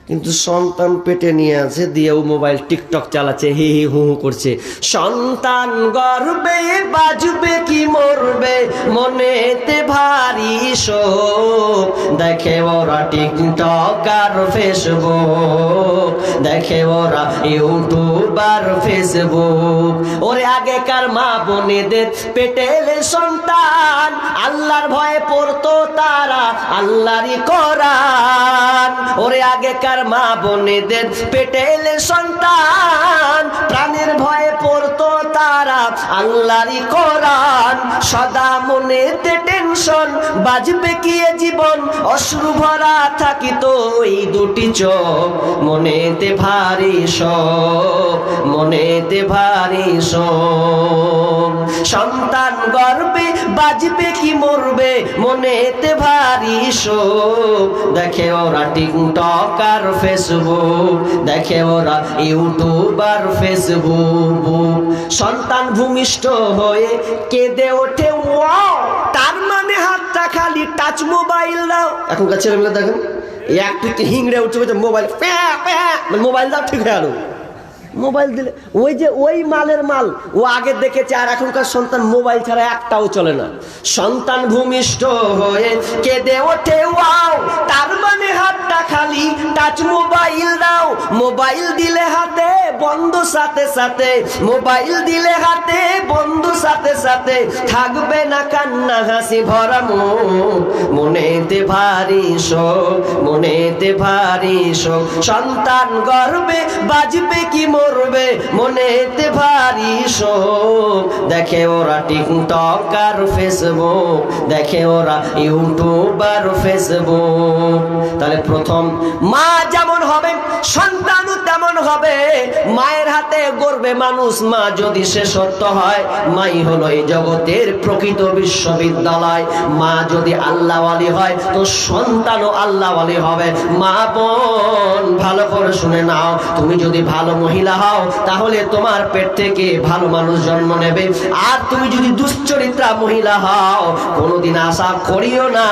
কিন্তু সন্তান পেটে নিয়ে আছে, দিয়েও মোবাইল টিকটক চালাচ্ছে, হি হি হু হু করছে। সন্তান গর্বে বাজবে কি মরবে, মনেতে ভারী শোক। দেখে ওরা টিকটক আর ফেসবুক, দেখে ওরা ইউটিউব আর ফেসবুক। ওরে আগেকার মা বোনেদের পেটেলে সন্তান আল্লাহর ভয়ে পড়তো তারা আল্লাহরই কোরআন। ওরে আগেকার মা বোনেদের পেটেলে সন্তান প্রাণের ভয়ে পড়তো তারা আল্লাহরই কোরআন। সদা মনেতে টেনশন, বাজবে কি এ জীবন, অশ্রু ভরা থাকিত ওই দুটি চোখ। মনেতে ভারী শোক, মনেতে ভারী শোক। সন্তান গর্বে বাজবে কি মরবে, মনেতে ভারী শোক। দেখে ওরা টিকটক আর ফেসবুক, দেখে ওরা ইউটিউব আর ফেসবুক। সন্তান ভূমিষ্ঠ হয়ে কেঁদে ওঠে, ওয়াও, তার মানে হাতটা খালি টাচ মোবাইল দাও। এখনকার ছেলেমেয়েরা দেখেন একটু হিংড়ে উঠে মোবাইল, মোবাইল দাও, ঠিক হয়ে গেল। মোবাইল দিলে ওই যে ওই মালের মাল ও আগে দেখেছে। আর এখনকার সন্তান মোবাইল ছাড়া একটাও চলে না। সন্তান ভূমিষ্ঠ হয়ে কেঁদে ওঠে, ওয়াও, তার মানে হাতটা খালি টাচ মোবাইল দাও। মোবাইল দিলে হাতে বন্ধ সাথে সাথে, মোবাইল দিলে হাতে বন্ধ সাথে সাথে, থাকবে না কান্না হাসি ভরা মুখ। মনেতে ভারী শোক, মনেতে ভারী শোক। সন্তান গর্বে বাজবে কি মরবে, মনেতে ভারী শোক। দেখে ওরা টিকটক আর ফেসবুক, দেখে ওরা ইউটিউব আর ফেসবুক। তাহলে প্রথম মা যেমন হবে সন্তানও তেমন হবে। মায়ের হাতে গড়বে মানুষ, মা যদি সে সত্য হয়। মাই হলো এই জগতের প্রকৃত বিশ্ববিদ্যালয়। মা যদি আল্লাহওয়ালি হয় তো সন্তানও আল্লাহওয়ালি হবে। মা বোন ভালো করে শুনে নাও, তুমি যদি ভালো মহিলা হও তাহলে তোমার পেট থেকে ভালো মানুষ জন্ম নেবে। আর তুমি যদি দুশ্চরিত্রা মহিলা হও, কোনোদিন আশা করিও না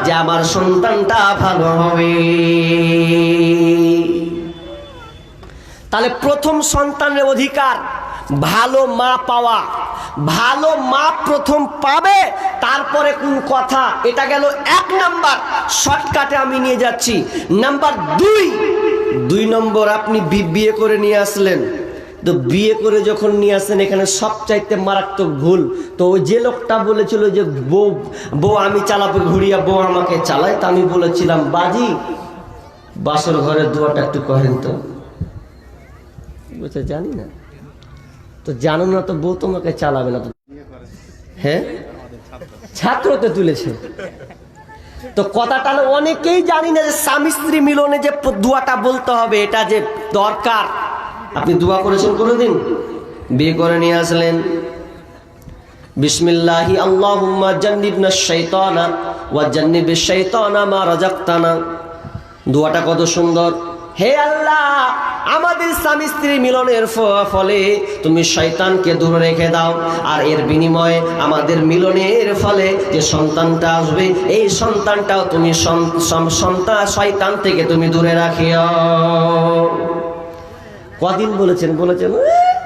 যে আমার সন্তানটা ভালো হবে। তাহলে প্রথম সন্তানের অধিকার ভালো মা পাওয়া। ভালো মা প্রথম পাবে, তারপরে কোন কথা। এটা গেল 1 নাম্বার, শর্টকাটে আমি নিয়ে যাচ্ছি। নাম্বার 2 নম্বর, আপনি বিয়ে করে নিয়ে আসলেন। তো বিয়ে করে যখন নিয়ে আসেন, এখানে সবচাইতে মারাত্মক ভুল। তো ওই যে লোকটা বলেছিল যে বউ আমি চালাবো ঘুরিয়া, বউ আমাকে চালায়, তা আমি বলেছিলাম বাজি বাসর ঘরের দুয়াটা একটু কহেন তো। বলছে জানি না। তো জানো না তো বউ তোমাকে চালাবে না তো। হ্যাঁ, ছাত্রতে তুলেছে। তো কথাটা অনেকেই জানি না যে স্বামী স্ত্রী মিলনে যে দোয়াটা বলতে হবে, এটা যে দরকার। আপনি দোয়া করেছেন কোনোদিন? বিয়ে করে নিয়ে আসলেন, বিসমিল্লাহি আল্লাহুম্মা জান্নিবনাশ শাইতানা ওয়া জান্নিবিশ শাইতানা মা রাযাকতানা। দোয়াটা কত সুন্দর। হে আল্লাহ, আমাদের স্বামী স্ত্রী মিলনের ফলে তুমি শয়তানকে দূরে রেখে দাও, আর এর বিনিময়ে আমাদের মিলনের ফলে যে সন্তানটা আসবে, এই সন্তানটাও তুমি শয়তান থেকে তুমি দূরে রাখিও। কদিন বলেছেন?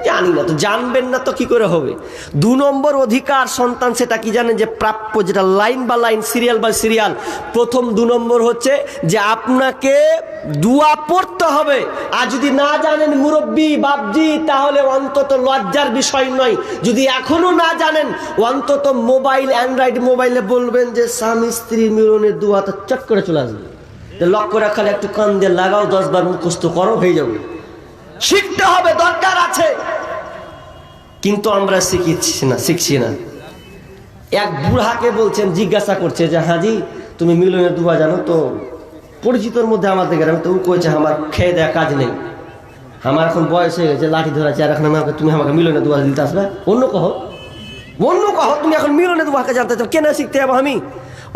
জানি না। তো জানবেন না তো কি করে হবে? 2 নম্বর অধিকার সন্তান, সেটা কি জানেন? যে প্রাপ্য, যেটা লাইন বা লাইন, সিরিয়াল বা সিরিয়াল। প্রথম 2 নম্বর হচ্ছে যে আপনাকে দোয়া পড়তে হবে। আর যদি না জানেন মুরব্বী বাপজি, তাহলে অন্তত লজ্জার বিষয় নয়। যদি এখনো না জানেন, অন্তত মোবাইল, অ্যান্ড্রয়েড মোবাইলে বলবেন যে স্বামী স্ত্রীর মিলনের দোয়াটা চট করে চলে আসবে। লক্ষ্য রাখালে একটু কান দিয়ে লাগাও, 10 বার মুখস্থ করো, হয়ে যাবে। শিখতে হবে, দরকার আছে, কিন্তু আমরা শিখছি না। এক বুড়াকে বলছেন, জিজ্ঞাসা করছে যে হাজি তুমি মিলনের দোয়া জানো? তো পরিচিতর মধ্যে আমাদের গ্রামে, তো ও কইছে আমার খেয়ে দেয়া কাজ নেই, আমার এখন বয়স হয়ে গেছে, লাঠি ধরাছে, আর এখন আমাকে তুমি আমাকে মিলনে দুয়া দিতে আসবে? অন্য কহ তুমি এখন মিলনে দুয়াকে জানতে চাও, কেন শিখতে যাবো আমি?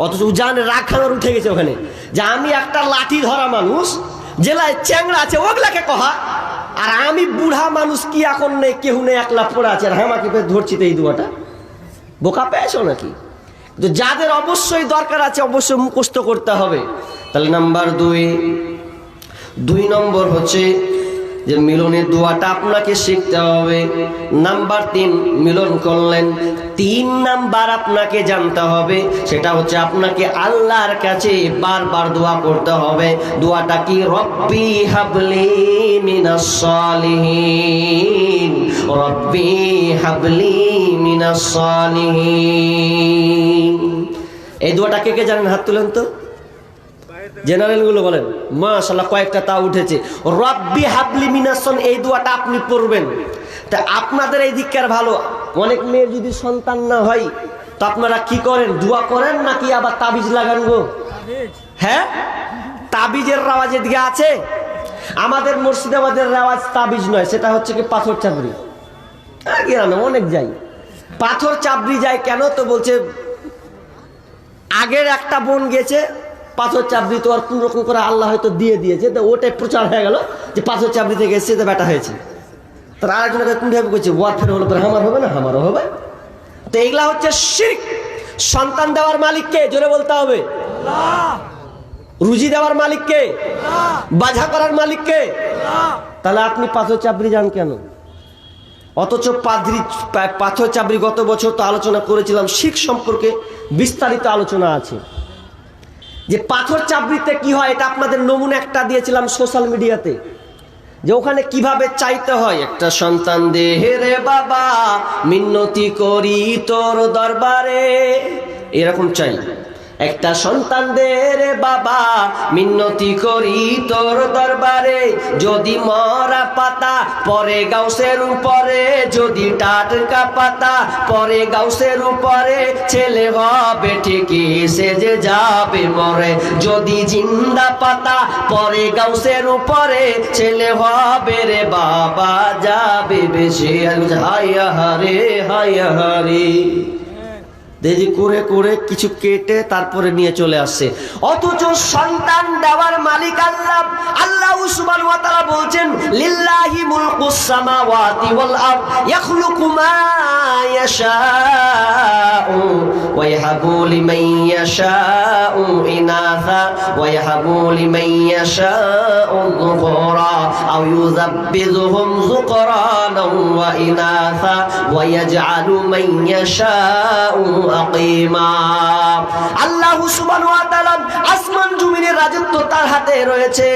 অথচ জানে রাগ খানার উঠে গেছে ওখানে যে আমি একটা লাঠি ধরা মানুষ, জেলায় চ্যাংড়া আছে ওগুলাকে কহা, আর আমি বুড়া মানুষ কি এখন নেই, কেউ নেই, একলা পড়ে আছে, আর আমাকে ধরছি তো এই দুয়াটা। বোকা পেয়েছো নাকি? তো যাদের অবশ্যই দরকার আছে অবশ্যই মুখস্থ করতে হবে। তাহলে নাম্বার 2 নম্বর হচ্ছে যে মিলনের দোয়াটা আপনাকে শিখতে হবে। নাম্বার 3, মিলন করলেন, 3 নাম্বার আপনাকে জানতে হবে, সেটা হচ্ছে আপনাকে আল্লাহর কাছে বারবার দোয়া করতে হবে। দোয়াটা কি? রব্বি হাবলি মিনাস সালিহিন, রব্বি হাবলি মিনাস সালিহিন। এই দোয়াটা কে কে জানেন? হাত তুলেন তো, জেনারেল গুলো বলেন। মাশাআল্লাহ, কয়েকটা তা উঠেছে। রব্বি হাবলি মিনাসন, এই দোয়াটা আপনি পড়বেন। তা আপনাদের এই দিককার ভালো, অনেক মেয়ের যদি সন্তান না হয় তো আপনারা কি করেন? দোয়া করেন নাকি আবার তাবিজ লাগান গো? হ্যাঁ, তাবিজের রেওয়াজ এদিকে আছে। আমাদের মুর্শিদাবাদের রেওয়াজ তাবিজ নয়, সেটা হচ্ছে কি পাথর চাবড়ি। গ্রামে অনেক যাই, পাথর চাবড়ি যায়। কেন? তো বলছে আগের একটা বোন গেছে পাথর চাবড়ি, তো আর কোন রকম করে আল্লাহ হয়তো দিয়ে দিয়েছে, তো ওটাই প্রচার হয়ে গেল যে পাথর চাবড়ি থেকে এসছে, তো বেটা হয়েছে। তার আরেকজনকে কোনভাবে করছে, ওয়ারফেয়ার হলো, আমার হবে না, আমারও হবে। তো এগুলা হচ্ছে শিরক। সন্তান দেওয়ার মালিককে জোরে বলতে হবে আল্লাহ। রুজি দেওয়ার মালিককে, বাধা করার মালিককে। তাহলে আপনি পাথর চাবড়ি যান কেন? অথচ পাথর চাবড়ি গত বছর তো আলোচনা করেছিলাম, শিখ সম্পর্কে বিস্তারিত আলোচনা আছে যে পাথর চাবড়িতে কি হয়। এটা আপনাদের নমুনা একটা দিয়েছিলাম সোশ্যাল মিডিয়াতে, যে ওখানে কিভাবে চাইতে হয়। একটা সন্তান দে রে বাবা, মিন্নতি করি তোর দরবারে, এরকম চাই। একটা সন্তান দে রে বাবা, মিন্নতি করি তোর দরবারে, যদি মরা পাতা পরে গাউসের উপরে, যদি টাটকা পাতা পরে গাউসের উপরে, ছেলে হবে ঠিকই সে যে যাবে মরে, যদি জিন্দা পাতা পরে গাউসের উপরে, ছেলে হবে রে বাবা যাবে বেশি। হায়া হারে, হায়া হারে। দেরি করে করে কিছু কেটে তারপরে নিয়ে চলে আসছে। অথচ সন্তান দেওয়ার মালিক আল্লাহ। আল্লাহ সুবহানাহু ওয়া তাআলা বলছেন, লিল্লাহি মুলকুস সামাওয়াতি ওয়াল আরদ ইয়াখলুকু মা ইয়াশাউ ওয়া ইয়াহাবু লিমান ইয়াশাউ ইনাসা ওয়া ইয়াহাবু লিমান ইয়াশাউ যুকরা আও ইউযাব্বিযুহুম যুকরানা ওয়া ইনাসা ওয়া ইয়াজআলু মান ইয়াশাউ আকিমা। আল্লাহ সুবহানাহু ওয়া তাআলা আসমান জমিনের রাজত্ব তার হাতে রয়েছে।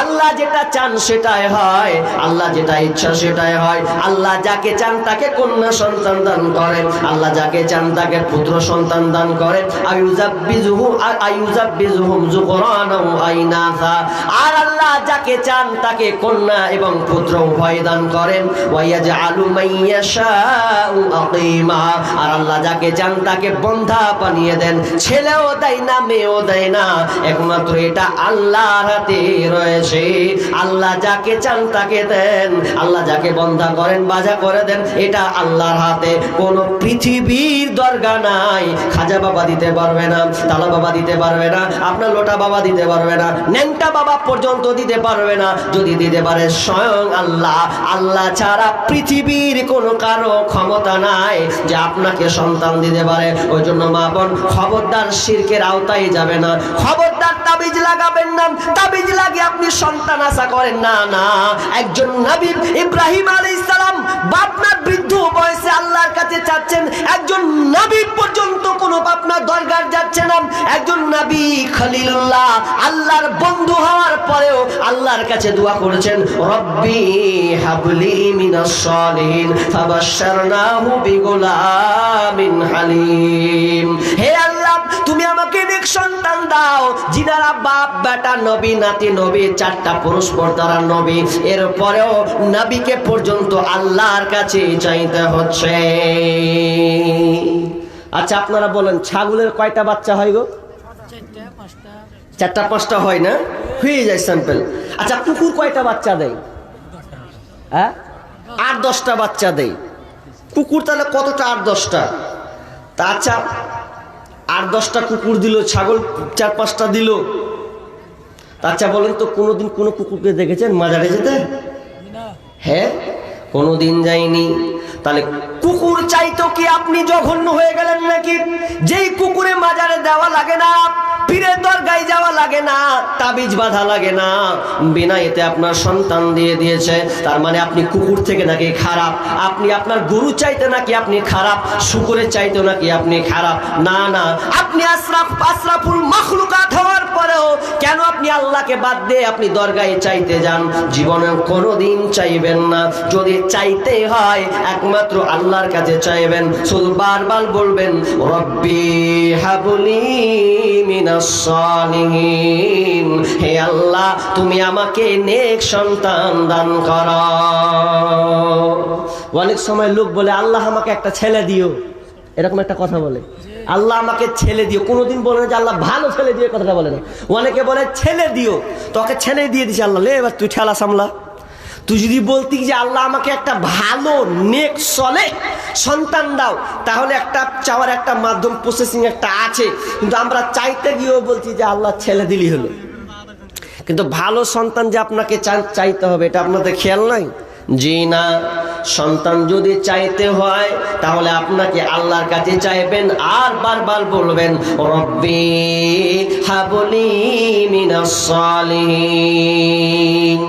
আল্লাহ যেটা চান সেটাই হয়, আল্লাহ যেটা ইচ্ছা সেটাই হয়। আল্লাহ যাকে চান তাকে কন্যা সন্তান দান করেন, আল্লাহ যাকে চান তাকে পুত্র সন্তান দান করেন। আইয়ুযাব্বিযুহুম যুকরানা ওয়া ইনাসা, আর আল্লাহ যাকে চান তাকে কন্যা এবং পুত্র উভয় দান করেন। ওয়া ইয়াজআলু মান ইয়াশাউ আকিমা, আর আল্লাহ যাকে চান তাকে বন্ধা বানিয়ে দেন। ছেলেও দেয় না, মেয়েও দেয় না, একমাত্র এটা আল্লাহর হাতে রয়েছে। আল্লাহ যাকে চান তাকে দেন, আল্লাহ যাকে বন্ধা করেন, বাজা করে দেন, এটা আল্লাহর হাতে। কোন পৃথিবীর দরগা নাই। খাজা বাবা দিতে পারবে না, তালা বাবা দিতে পারবে না, আপনার লোটা বাবা দিতে পারবে না, ন্যাংটা বাবা পর্যন্ত দিতে পারবে না। যদি দিতে পারে স্বয়ং আল্লাহ। আল্লাহ ছাড়া পৃথিবীর কোনো কারো ক্ষমতা নাই যে আপনাকে সন্তান দিতে পারে। ওই জন্য মা বোন, খবরদার শিরকের আওতায় যাবে না, খবরদার তাবিজ লাগাবেন না, তাবিজ লাগিয়ে আপনি সন্তান আশা করেন না। না, একজন নবী ইব্রাহিম আলাইহিস সালাম বাপনার বৃদ্ধ বয়সে আল্লাহর কাছে চাচ্ছেন, একজন নবী পর্যন্ত কোনো আপনার দরগার যাচ্ছে না। একজন নবী খলিলুল্লাহ আল্লাহর বন্ধু হওয়ার পরেও আল্লাহর কাছে দোয়া করেছেন, রব্বি হাবলি মিনাস সালিহিন ফাবাশশারনাহু বিগুলামিন হালিম। হে আল্লাহ, তুমি আমাকে নেক সন্তান দাও, যিনারা বাপ বেটা নবী, নাতি নবী, 4টা পরস্পর তারা নবী, এরপরেও নবীকে পর্যন্ত আল্লাহর কাছে চাইতে হচ্ছে। আচ্ছা, আপনারা বলেন, ছাগলের কয়টা বাচ্চা হয় গো? 4টা 5টা হয় না? হয়ে যায় স্যাম্পল। আচ্ছা, কুকুর কয়টা বাচ্চা দেয়? হ্যাঁ 8-10টা বাচ্চা দেয়। কুকুর তাহলে কতটা? 8-10টা। তা আচ্ছা 8-10টা কুকুর দিল, ছাগল 4-5টা দিল। আচ্ছা বলেন তো কোনোদিন কোনো কুকুরকে দেখেছেন মাজারে যেতে? হ্যাঁ কোনোদিন যায়নি। তাহলে কুকুর চাইতো কি আপনি জঘন্য হয়ে গেলেন নাকি? যেই কুকুরে মাজারে দেওয়া লাগে না, পীরের দরগায় যাওয়া লাগে না, তাবিজ বাঁধা লাগে না, বিনা এতে আপনার সন্তান দিয়ে দিয়েছে, তার মানে আপনি কুকুর থেকে নাকি খারাপ? আপনি আপনার গরু চাইতে নাকি আপনি খারাপ? শুকুরের চাইতে নাকি আপনি খারাপ? না না, আপনি আশরাফুল মাখলুকাত হওয়ার পরেও কেন আপনি আল্লাহকে বাদ দিয়ে আপনি দরগায় চাইতে যান? জীবনে কোনোদিন চাইবেন না। যদি চাইতে হয় একমাত্র আল্লাহর কাছে চাইবেন, শুধু বারবার বলবেন রব্বি হাবলি মিনাস সালিহিন, হে আল্লাহ তুমি আমাকে নেক সন্তান দান করো। অনেক সময় লোক বলে আল্লাহ আমাকে একটা ছেলে দিও, এরকম একটা কথা বলে, আল্লাহ আমাকে ছেলে দিও। কোনোদিন বলে না যে আল্লাহ ভালো ছেলে দিও, কথাটা বলে না। অনেকে বলে ছেলে দিও, তোকে ছেলে দিয়ে দিছে আল্লাহ, লে এবার তুই ঠেলা সামলা। তুই যদি বলতি যে আল্লাহ আমাকে একটা ভালো নেক সলে সন্তান দাও, তাহলে একটা চাওয়ার একটা মাধ্যম প্রসেসিং একটা আছে। কিন্তু আমরা চাইতে গিয়েও বলছি যে আল্লাহ ছেলে দিলি হলো, কিন্তু ভালো সন্তান যে আপনাকে চাইতে হবে এটা আপনাদের খেয়াল নাই? জি না, সন্তান যদি চাইতে হয় তাহলে আপনাকে আল্লাহর কাছে চাইবেন আর বারবার বলবেন রব্বি হাবলি মিনাস সালিহিন।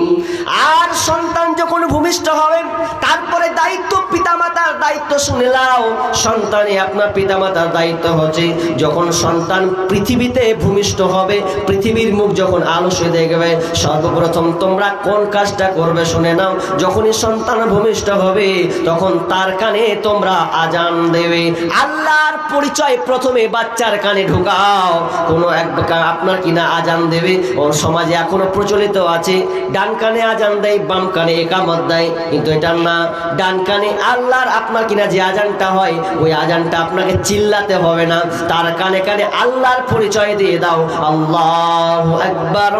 আর সন্তান যখন ভূমিষ্ঠ হবে তারপরে দায়িত্ব পিতামাতার দায়িত্ব শুনে নাও। সন্তানে আপনার পিতামাতার দায়িত্ব হচ্ছে যখন সন্তান পৃথিবীতে ভূমিষ্ঠ হবে, পৃথিবীর মুখ যখন আলোসে দেখবে, সর্বপ্রথম তোমরা কোন কাজটা করবে শুনে নাও। যখনই সন্তান ভূমিষ্ঠ হবে তখন তার কানে তোমরা আজান দেবে। আল্লাহর পরিচয় প্রথমে বাচ্চার কানে ঢুকাও। কোনো এক আপনার কিনা আজান দেবে, ওর সমাজে এখনো প্রচলিত আছে, ডান কানে আজান দেয়, বাম কানে একামত দেয়, কিন্তু এটা না। ডান কানে আল্লাহর আপনার কিনা যে আজানটা হয় ওই আজানটা আপনাকে চিল্লাতে হবে না, তার কানে কানে আল্লাহর পরিচয় দিয়ে দাও, আল্লাহু আকবার,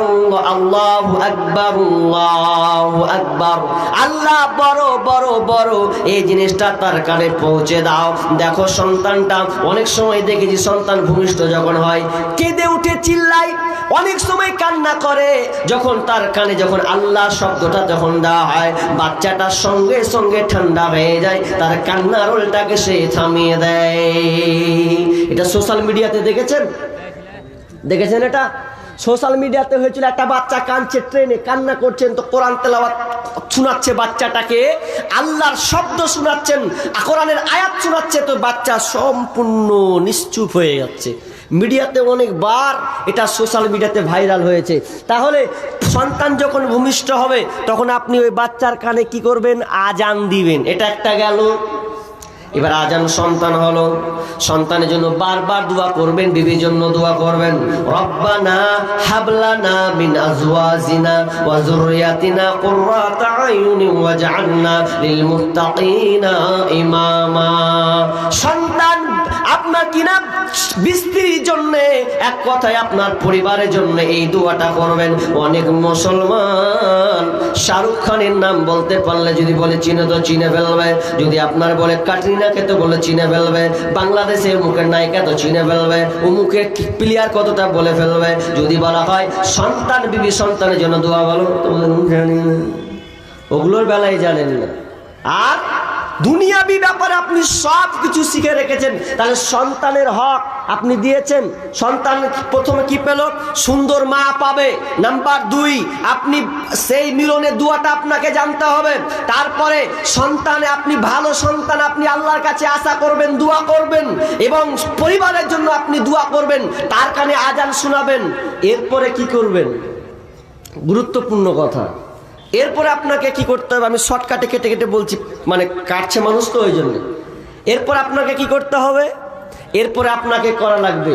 আল্লাহু আকবার, আল্লাহু আকবার, আল্লাহ বড় বড় বড়, এই জিনিসটা তার কানে পৌঁছে দাও। দেখো সন্তানটা অনেক সময় দেখেছি সন্তান ভূমিষ্ঠ যখন হয় কেঁদে উঠে চিল্লায়, অনেক সময় কান্না করে। যখন তার কানে যখন আল্লাহ শব্দটা যখন দেওয়া হয় বাচ্চাটার সঙ্গে সঙ্গে ঠান্ডা হয়ে যায়, তার কান্নার রোলটাকে সে থামিয়ে দেয়। এটা সোশ্যাল মিডিয়াতে দেখেছেন? এটা সোশ্যাল মিডিয়াতে হয়েছিল, একটা বাচ্চা কাঁদছে, ট্রেনে কান্না করছেন, তো কোরআন তেলাওয়াত শোনাচ্ছে বাচ্চাটাকে, আল্লাহর শব্দ শোনাচ্ছেন, কোরআনের আয়াত শোনাচ্ছে, তো বাচ্চা সম্পূর্ণ নিশ্চুপ হয়ে যাচ্ছে। মিডিয়াতে অনেকবার এটা সোশ্যাল মিডিয়াতে ভাইরাল হয়েছে। তাহলে সন্তান যখন ভূমিষ্ঠ হবে তখন আপনি ওই বাচ্চার কানে কি করবেন? আজান দিবেন। এটা একটা গেল। এবার আজান সন্তান হলো, সন্তানের জন্য বারবার দোয়া করবেন, বিবির জন্য দোয়া করবেন, রব্বানা হাবলানা মিন আজওয়াজিনা ওয়া যুররিয়াতিনা কুররাতা আয়ুনিন ওয়াজআলনা লিল মুত্তাকিনা ইমামা। সন্তান আপনার কিনা স্ত্রীর জন্য, এক কথায় আপনার পরিবারের জন্য এই দোয়াটা করবেন। অনেক মুসলমান শাহরুখ খানের নাম বলতে পারলে যদি বলে চিনে তো চিনে ফেলবে, যদি আপনার বলে ক্যাটরিনাকে তো বলে চিনে ফেলবে, বাংলাদেশের মুখের নায়িকা তো চিনে ফেলবে, ও মুখে প্লেয়ার কতটা বলে ফেলবে। যদি বলা হয় সন্তান বিবি সন্তানের জন্য দোয়া বলো, তোমাদের জানি না, ওগুলোর বেলায় জানেন না। আর দুনিয়াবি ব্যাপারে আপনি সব কিছু শিখে রেখেছেন, তাহলে সন্তানের হক আপনি দিয়েছেন। সন্তান প্রথমে কি পেল? সুন্দর মা পাবে। নাম্বার 2, আপনি সেই মিলনের দোয়াটা আপনাকে জানতে হবে। তারপরে সন্তানে আপনি ভালো সন্তান আপনি আল্লাহর কাছে আশা করবেন, দোয়া করবেন, এবং পরিবারের জন্য আপনি দোয়া করবেন, তার কানে আজান শোনাবেন। এরপরে কি করবেন? গুরুত্বপূর্ণ কথা। এরপরে আপনাকে কি করতে হবে? আমি শর্টকাটে কেটে কেটে বলছি, মানে কাটছে মানুষ তো ওই জন্য। এরপর আপনাকে কি করতে হবে? এরপরে আপনাকে করা লাগবে,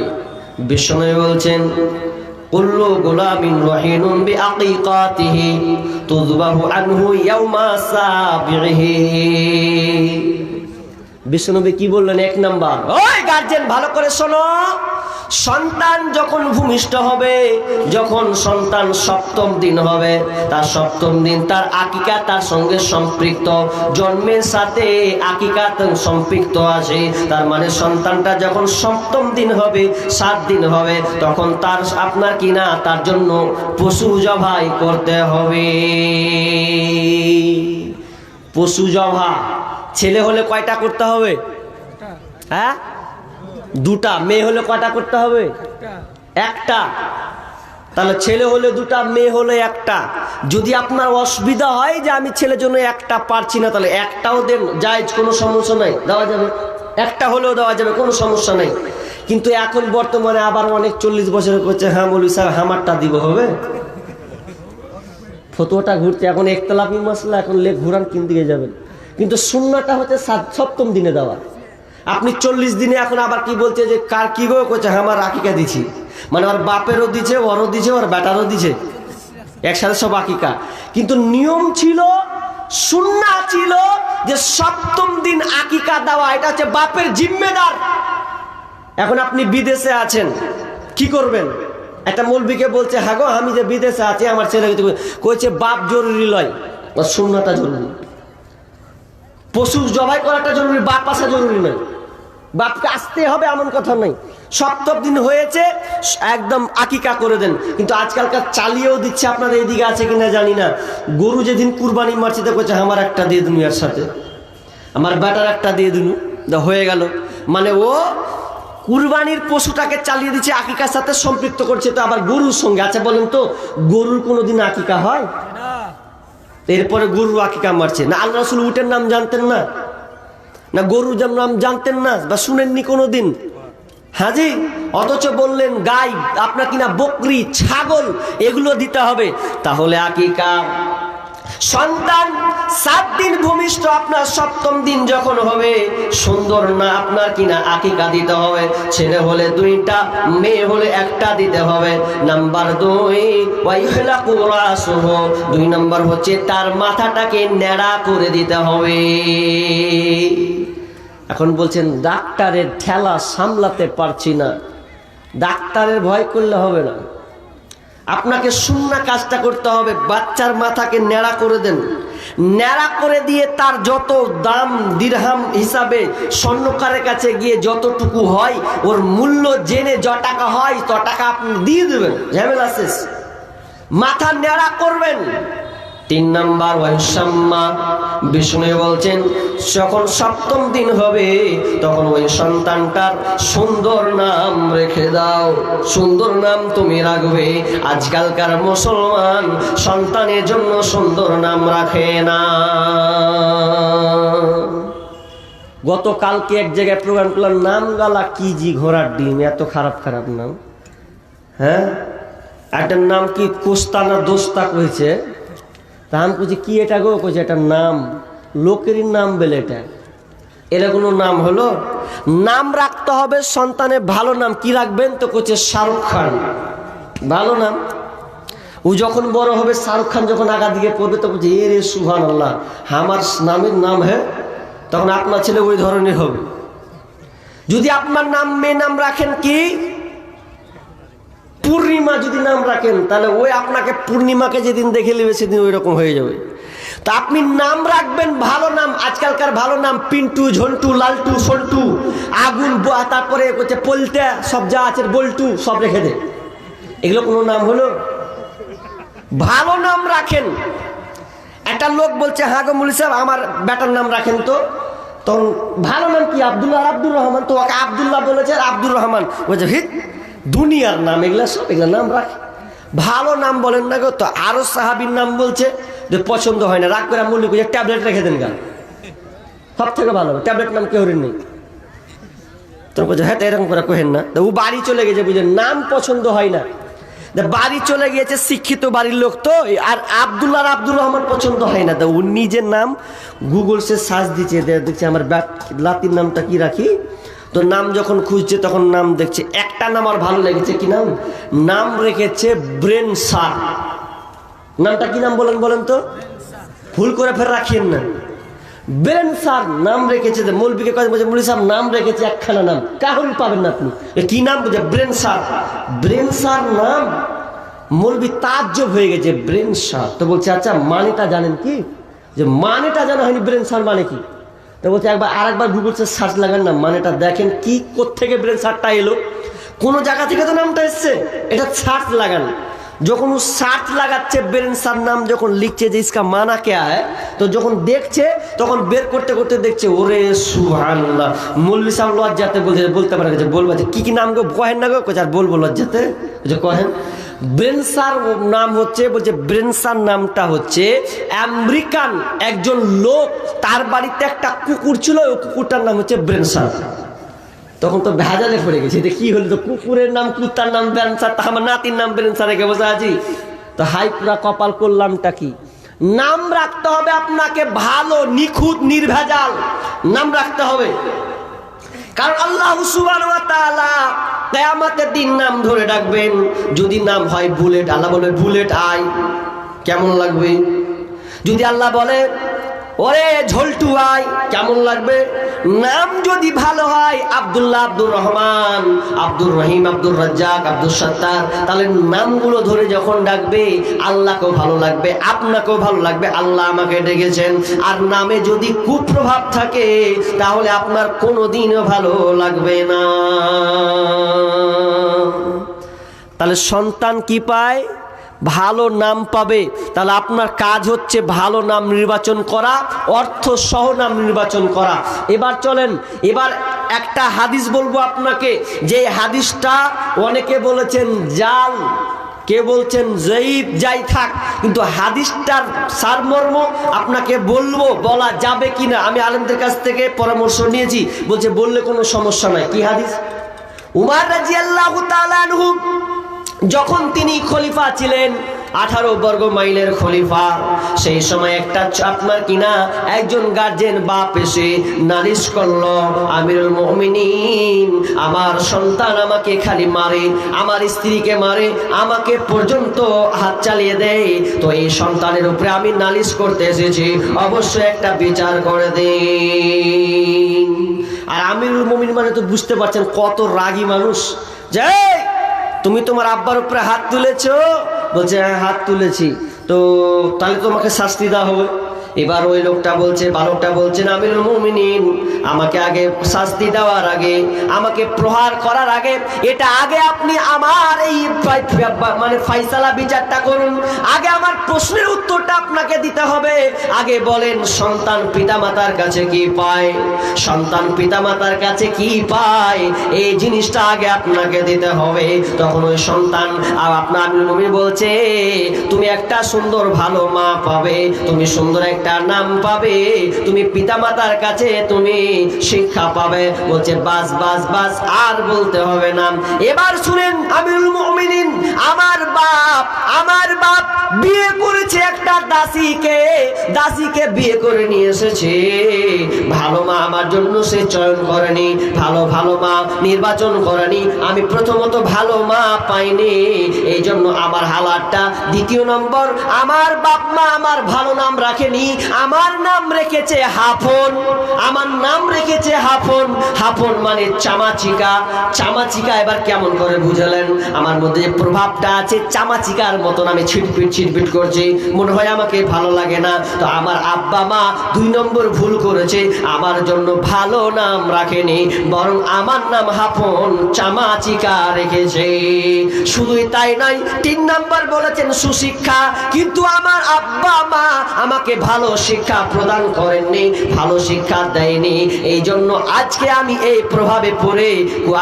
বিশ্বনবী বলছেন কুল্লু গুলামিন রাহিনুন বিআকিকাতিহি তুযবাহু আনহু ইয়াওমা সাবিহি। বিশ্বনবী কি বললেন? 1 নাম্বার, ওই গার্জিয়ান ভালো করে শোনো, সন্তান যখন ভূমিষ্ঠ হবে, যখন সন্তান সপ্তম দিন হবে, তার সপ্তম দিন তার আকিকা তার সঙ্গে সম্পৃক্ত, জন্মের সাথে আকিকা সম্পৃক্ত আছে। তার মানে সন্তানটা যখন সপ্তম দিন হবে, 7 দিন হবে, তখন তার আপনার কিনা তার জন্য পশু জবাই করতে হবে। পশু জবা ছেলে হলে কয়টা করতে হবে? হ্যাঁ, 2টা। মেয়ে হলে কয়টা করতে হবে? 1টা। তাহলে ছেলে হলে 2টা, মেয়ে হলে 1টা। যদি আপনার অসুবিধা হয় যে আমি ছেলের জন্য 1টা পারছি না, তাহলে 1টাও দেন, জায়েজ, কোনো সমস্যা নাই, দেওয়া যাবে। 1টা হলেও দেওয়া যাবে, কোনো সমস্যা নেই। কিন্তু এখন বর্তমানে আবার অনেক 40 বছরের করছে, হ্যাঁ মৌলভী সাহেব হামারটা দিব হবে, ফতোয়াটা ঘুরছে। এখন একতলাফি মাসলা, এখন লেখ ঘুরান কিন দিকে যাবেন। কিন্তু সুন্নাহটা হচ্ছে সপ্তম দিনে দেওয়া। আপনি 40 দিনে এখন আবার কি বলছে যে কার কি গো করছে, আমার আকিকা দিছি, মানে ওর বাপেরও দিছে, ওরও দিছে, ওর বেটারও দিছে, একসাথে সব আকিকা। কিন্তু নিয়ম ছিল, সুন্নাহ ছিল যে সপ্তম দিন আকিকা দেওয়া, এটা হচ্ছে বাপের জিম্মেদার। এখন আপনি বিদেশে আছেন, কি করবেন? একটা মৌলবীকে বলছে, হ্যাঁ গো আমি যে বিদেশে আছি, আমার ছেলে কইছে বাপ জরুরি লয়, সুন্নাহটা জরুরি। পশু জবাই করাটা জরুরি, বাপ আসা জরুরি নয়। বাপকে আসতে হবে এমন কথা নাই। সপ্তম দিন হয়েছে একদম আকিকা করে দেন। কিন্তু আজকালকার চালিয়েও দিচ্ছে, আপনাদের এইদিকে আছে কিনা জানি না, গরু যেদিন কুরবানি মারছে তো করছে আমার একটা দিয়ে দিন, এর সাথে আমার বেটার একটা দিয়ে দিন, হয়ে গেল। মানে ও কুরবানির পশুটাকে চালিয়ে দিচ্ছে, আকিকার সাথে সম্পৃক্ত করছে। তো আবার গরুর সঙ্গে, আচ্ছা বলেন তো, গরুর কোনোদিন আকিকা হয়? এরপরে গরুর আকিকা মারছে না। আল্লাহ রাসূল উটের নাম জানতেন না? না গরুর নাম জানতেন না বা শুনেননি কোনোদিন? হাজি, অথচ বললেন গাই, আপনার কিনা বকরি, ছাগল, এগুলো দিতে হবে। তাহলে আকিকা সন্তান 7 দিন ভূমিষ্ঠ, আপনার সপ্তম দিন যখন হবে, সুন্দর না আপনার কিনা আকিকা দিতে হবে। ছেলে হলে 2টা, মেয়ে হলে 1টা দিতে হবে। নাম্বার 2, ওয়াইহলাকু রাসুহু, 2 নম্বর হচ্ছে তার মাথাটাকে ন্যাড়া করে দিতে হবে। এখন বলছেন ডাক্তারের ঠেলা সামলাতে পারছি না, ডাক্তারের ভয় করলে হবে না, আপনাকে সুন্নাহ কাজটা করতে হবে। বাচ্চার মাথাকে ন্যাড়া করে দেন, ন্যাড়া করে দিয়ে তার যত দাম দিরহাম হিসাবে স্বর্ণকারের কাছে গিয়ে যতটুকু হয় ওর মূল্য জেনে, য টাকা হয় ত টাকা আপনি দিয়ে দেবেন, ঝামেলা শেষ। মাথা ন্যাড়া করবেন। 3 নম্বর ওয়াইসাম্মা, বিষ্ণু বলছেন যখন সপ্তম দিন হবে তখন ওই সন্তানটার সুন্দর নাম রেখে দাও, সুন্দর নাম তুমি রাখবে। আজকালকার মুসলমান সন্তানের জন্য সুন্দর নাম রাখে না। গতকালকে এক জায়গায় প্রোগ্রাম করলাম, নাম গালা কি জি ঘোড়ার ডিম, এত খারাপ খারাপ নাম। হ্যাঁ, একটার নাম কি কোস্তানা দোস্তা কয়েছে, তা আমি বলছি কি এটা গো, কইছে এটা নাম, লোকেরই নাম বলে, এটা এরা কোনো নাম হলো? নাম রাখতে হবে সন্তানের ভালো নাম। কি রাখবেন? তো কইছে শাহরুখ খান, ভালো নাম। ও যখন বড় হবে, শাহরুখ খান যখন আগা দিকে পড়বে তো বলছে এ রে সুবহানাল্লাহ, আমার নামের নাম, হ্যাঁ, তখন আপনার ছেলে ওই ধরনের হবে। যদি আপনার নাম, মেয়ে নাম রাখেন কি পূর্ণিমা, যদি নাম রাখেন তাহলে ওই আপনাকে পূর্ণিমাকে যেদিন দেখে নেবে সেদিন ওই রকম হয়ে যাবে। তা আপনি নাম রাখবেন ভালো নাম। আজকালকার ভালো নাম পিন্টু, ঝন্টু, লালটু, সল্টু, আগুন, তারপরে হচ্ছে পলটা, সব যা আছে বল্টু, সব রেখে দে। এগুলো কোনো নাম হলো? ভালো নাম রাখেন। একটা লোক বলছে হ্যাঁ গো মৌলভী সাহেব আমার বেটার নাম রাখেন তো। তখন ভালো নাম কি? আব্দুল্লাহ, আব্দুর রহমান। তো ওকে আব্দুল্লাহ বলেছে, আব্দুর রহমান বলছে হিত দুনিয়ার নাম, এগুলা সব এগুলা নাম রাখে, ভালো নাম বলেন না গো। তো আরো সাহাবীর নাম বলছে যে পছন্দ হয় না, রাগ করে মনে করছে ট্যাবলেট রেখে দেন গা, সব থেকে ভালো ট্যাবলেট নাম কেউ নেই। তখন বলছে হ্যাঁ এরকম করে কহেন না। ও বাড়ি চলে গেছে, বুঝলেন, নাম পছন্দ হয় না, বাড়ি চলে গিয়েছে, শিক্ষিত বাড়ির লোক তো, আর আব্দুল্লাহ আব্দুর রহমান পছন্দ হয় না। তো ও নিজের নাম গুগল সে সার্চ দিচ্ছে, দেখছে আমার লাতির নামটা কি রাখি। তো নাম যখন খুঁজছে তখন নাম দেখছে, একটা নাম আর ভালো লেগেছে। কি নাম? নাম রেখেছে ব্রেন সার। নামটা কি নাম বলেন তো? ভুল করে ফের রাখিয়েন না। ব্রেন স্যার নাম রেখেছে, মৌলবীকে কথা বলছে মৌলভী সাহেব নাম রেখেছে একখানা নাম, কারণ পাবেন না আপনি। কি নাম বলছে? Brain sir. ব্রেন স্যার নাম, মৌলবী তাজ্জব হয়ে গেছে, ব্রেন স্যার। তো বলছে আচ্ছা মানেটা জানেন কি? যে মানেটা জানা হয়নি, ব্রেন স্যার মানে কি? তো বলছে একবার আরেকবার গুগল সার্চ লাগান না, মানেটা দেখেন কি, কোত্থেকে ব্রেন স্যারটা এলো, কোন জায়গা থেকে তো নামটা এসছে, এটা সার্চ লাগান। যখন ও সার্চ লাগাচ্ছে ব্রেন স্যার নাম যখন লিখছে যে ইসকা মানা কে হয়, তো যখন দেখছে তখন বের করতে করতে দেখছে ওরে সুবহানাল্লাহ, মৌলভী সাহেব লজ্জাতে বলতে পারে যে বলবো যে কি নাম গো কহেন না গো, আর বলবো লজ্জাতে যে কহেন। ব্রেনসার নাম হচ্ছে, বলছে ব্রেনসার নামটা হচ্ছে আমেরিকান একজন লোক, তার বাড়িতে একটা কুকুর ছিল, ওই কুকুরটার নাম হচ্ছে ব্রেনসার। তখন তো ভেজালে পড়ে গেছে, যে কি হলো, তো কুকুরের নাম কুত্তার নাম ব্রেনসার, তা আমার নাতির নাম ব্রেনসার রেখে বসে আছি। তো হাই পুরা কপাল করলামটা কি? নাম রাখতে হবে আপনাকে ভালো, নিখুঁত, নির্ভেজাল নাম রাখতে হবে। কারণ আল্লাহ সুবহানাহু ওয়া তাআলা কিয়ামতের দিন নাম ধরে ডাকবেন। যদি নাম হয় বুলেট, আল্লাহ বলবে বুলেট আয়, কেমন লাগবে? যদি আল্লাহ বলে ওরে ঝোলটু আয়, কেমন লাগবে? নাম যদি ভালো হয় আব্দুল্লাহ, আব্দুর রহমান, আব্দুর রহিম, আব্দুর রাজ্জাক, আব্দুল সত্তার, তাহলে নামগুলো ধরে যখন ডাকবে আল্লাহকেও ভালো লাগবে, আপনাকেও ভালো লাগবে, আল্লাহ আমাকে ডেকেছেন। আর নামে যদি কুপ্রভাব থাকে তাহলে আপনার কোনোদিনও ভালো লাগবে না। তাহলে সন্তান কি পায়? ভালো নাম পাবে। তাহলে আপনার কাজ হচ্ছে ভালো নাম নির্বাচন করা, অর্থ সহ নাম নির্বাচন করা। এবার চলেন, এবার একটা হাদিস বলবো আপনাকে, যে হাদিসটা অনেকে বলেছেন জাল, কে বলছেন জয়ীফ, যাই থাক, কিন্তু হাদিসটার সারমর্ম আপনাকে বলবো, বলা যাবে কিনা আমি আলেমদের কাছ থেকে পরামর্শ নিয়েছি, বলছে বললে কোনো সমস্যা নাই। কি হাদিস? উমর রাদিয়াল্লাহু তাআলা আনহু যখন তিনি খলিফা ছিলেন, 18 বর্গ মাইলের খলিফা, সেই সময় একটা আপনার কিনা একজন গার্জেন বাপ এসে নালিশ করলো, আমিরুল মুমিনিন আমার সন্তান আমাকে খালি মারে, আমার স্ত্রীকে মারে, আমাকে পর্যন্ত হাত চালিয়ে দেয়, তো এই সন্তানের উপরে আমি নালিশ করতে এসেছি, অবশ্যই একটা বিচার করে দিন। আর আমিরুল মুমিনিন মানে তো বুঝতে পারছেন কত রাগী মানুষ। যে তুমি তোমার আব্বার উপরে হাত তুলেছো? বলছে হ্যাঁ হাত তুলেছি। তো তাহলে তোমাকে শাস্তি দেওয়া হবে। এবার ওই লোকটা বলছে, বালকটা বলছেন আমিরুল মুমিনিন আমাকে আগে শাস্তি দেওয়ার আগে, আমাকে প্রহার করার আগে, এটা আগে আপনি আমার এই মানে ফাইসালা বিচারটা করুন, আগে আমার প্রশ্নের উত্তরটা আপনাকে দিতে হবে। আগে বলেন সন্তান পিতামাতার কাছে কি পায়, সন্তান পিতামাতার কাছে কি পায়, এই জিনিসটা আগে আপনাকে দিতে হবে। তখন ওই সন্তান আপনার আমিরুল মুমিনিন বলছে তুমি একটা সুন্দর ভালো মা পাবে, তুমি সুন্দর একটা নাম পাবে, তুমি পিতামাতার কাছে তুমি শিক্ষা পাবে। বলছে বাস বাস বাস, আর বলতে হবে না। এবার শুনেন আমিরুল মুমিনিন, আমার বাপ বিয়ে করেছে একটা দাসীকে বিয়ে করে নিয়ে এসেছে। ভালো মা আমার জন্য সে চয়ন করেনি, ভালো মা নির্বাচন করেনি, আমি প্রথমত ভালো মা পাইনি, এই জন্য আমার হালাতটা। দ্বিতীয় নম্বর, আমার বাপ মা আমার ভালো নাম রাখেনি, আমার নাম রেখেছে হাফন, আমার নাম রেখেছে হাফন। হাফন মানে চামাচিকা। এবার কেমন করে বুঝলেন? আমার মধ্যে যে প্রভাবটা আছে চামাচিকার মতন, আমি ছিটপিট করছি, মনে হয় আমাকে ভালো লাগে না। তো আমার আব্বা মা 2 নম্বর ভুল করেছে, আমার জন্য ভালো নাম রাখেনি, বরং আমার নাম হাফন চামাচিকা রেখেছে। শুধুই তাই নয়, 3 নম্বর বলেছেন সুশিক্ষা, কিন্তু আমার আব্বা মা আমাকে ভালো শিক্ষা প্রদান করেননি, ভালো শিক্ষা দেয়নি। এই জন্য আজকে আমি এই প্রভাবে পড়ে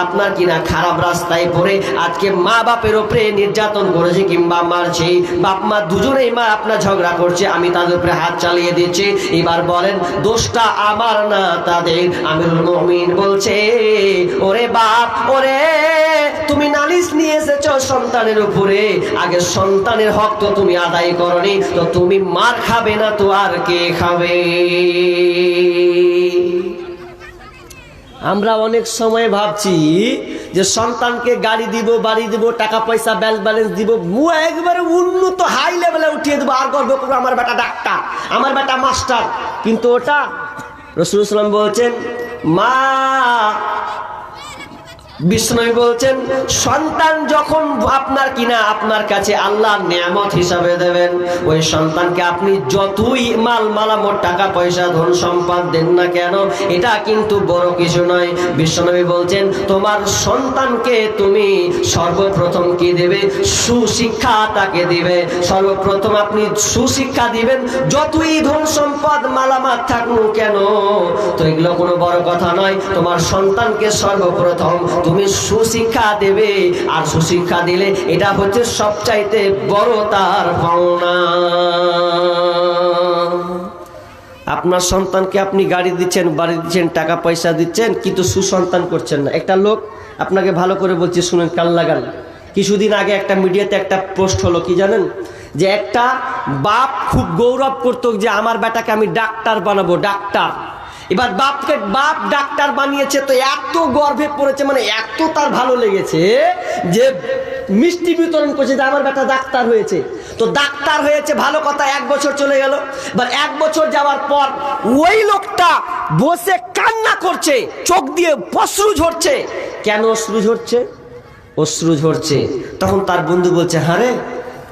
আপনার কিনা খারাপ রাস্তায় পড়ে আজকে মা বাপের উপরে নির্যাতন করেছি কিংবা মারছি, বাপ মা দুজনেই মা আপনার ঝগড়া করছে, আমি তাদের উপরে হাত চালিয়ে দিচ্ছি। এবার বলেন দোষটা আমার না তাদের? আমিরুল মুমিনিন বলছে ওরে বাপ, ওরে তুমি নালিশ নিয়ে এসেছো সন্তানের উপরে, আগে সন্তানের হক তো তুমি আদায় করনি, তো তুমি মার খাবে না তো আর কে খাবে? আমরা অনেক সময় ভাবছি যে সন্তানকে গাড়ি দিব, বাড়ি দিব, টাকা পয়সা ব্যালেন্স দিব, একবারে উন্নত হাই লেভেলে উঠিয়ে দেবো, আর গর্ব করবো আমার বেটা ডাক্তার, আমার বেটা মাস্টার। কিন্তু ওটা রাসূলুল্লাহ সাল্লাল্লাহু আলাইহি ওয়াসাল্লাম বলছেন, মা বিষ্ণু বলছেন, সন্তান যখন আপনার কাছে আল্লাহর নিয়ামত হিসাবে দেবেন, ওই সন্তানকে আপনি যতই মালামত টাকা পয়সা ধন সম্পদ দেন না কেন, এটা কিন্তু বড় কিছু নয়। বিষ্ণু বলছেন, তোমার সন্তানকে তুমি সর্বপ্রথম কি দেবে? সুশিক্ষা তাকে দিবে। সর্বপ্রথম আপনি সুশিক্ষা দিবেন। যতই ধন সম্পদ মালামাল থাকুক কেন, তো এগুলো কোনো বড় কথা নয়। তোমার সন্তানকে সর্বপ্রথম তুমি সুশিক্ষা দেবে, আর সুশিক্ষা দিলে এটা হচ্ছে সবচাইতে বড় তার পাওনা। আপনার সন্তানকে আপনি গাড়ি দিচ্ছেন, বাড়ি দিচ্ছেন, টাকা পয়সা দিচ্ছেন, কিন্তু সুসন্তান করছেন না। একটা লোক, আপনাকে ভালো করে বলছি শুনেন, কান লাগান। কিছুদিন আগে একটা মিডিয়াতে একটা পোস্ট হলো, কি জানেন? যে একটা বাপ খুব গৌরব করতো যে আমার বেটাকে আমি ডাক্তার বানাবো, ডাক্তার। এবার বাপ ডাক্তার বানিয়েছে, তো এত গর্বে পড়েছে, মানে এত তার ভালো লেগেছে যে মিষ্টি বিতরণ করছে যে আমার বেটা ডাক্তার হয়েছে। তো ডাক্তার হয়েছে ভালো কথা, 1 বছর চলে গেল। এবার 1 বছর যাওয়ার পর ওই লোকটা বসে কান্না করছে, চোখ দিয়ে অশ্রু ঝরছে। কেন অশ্রু ঝরছে? অশ্রু ঝরছে তখন তার বন্ধু বলছে, হারে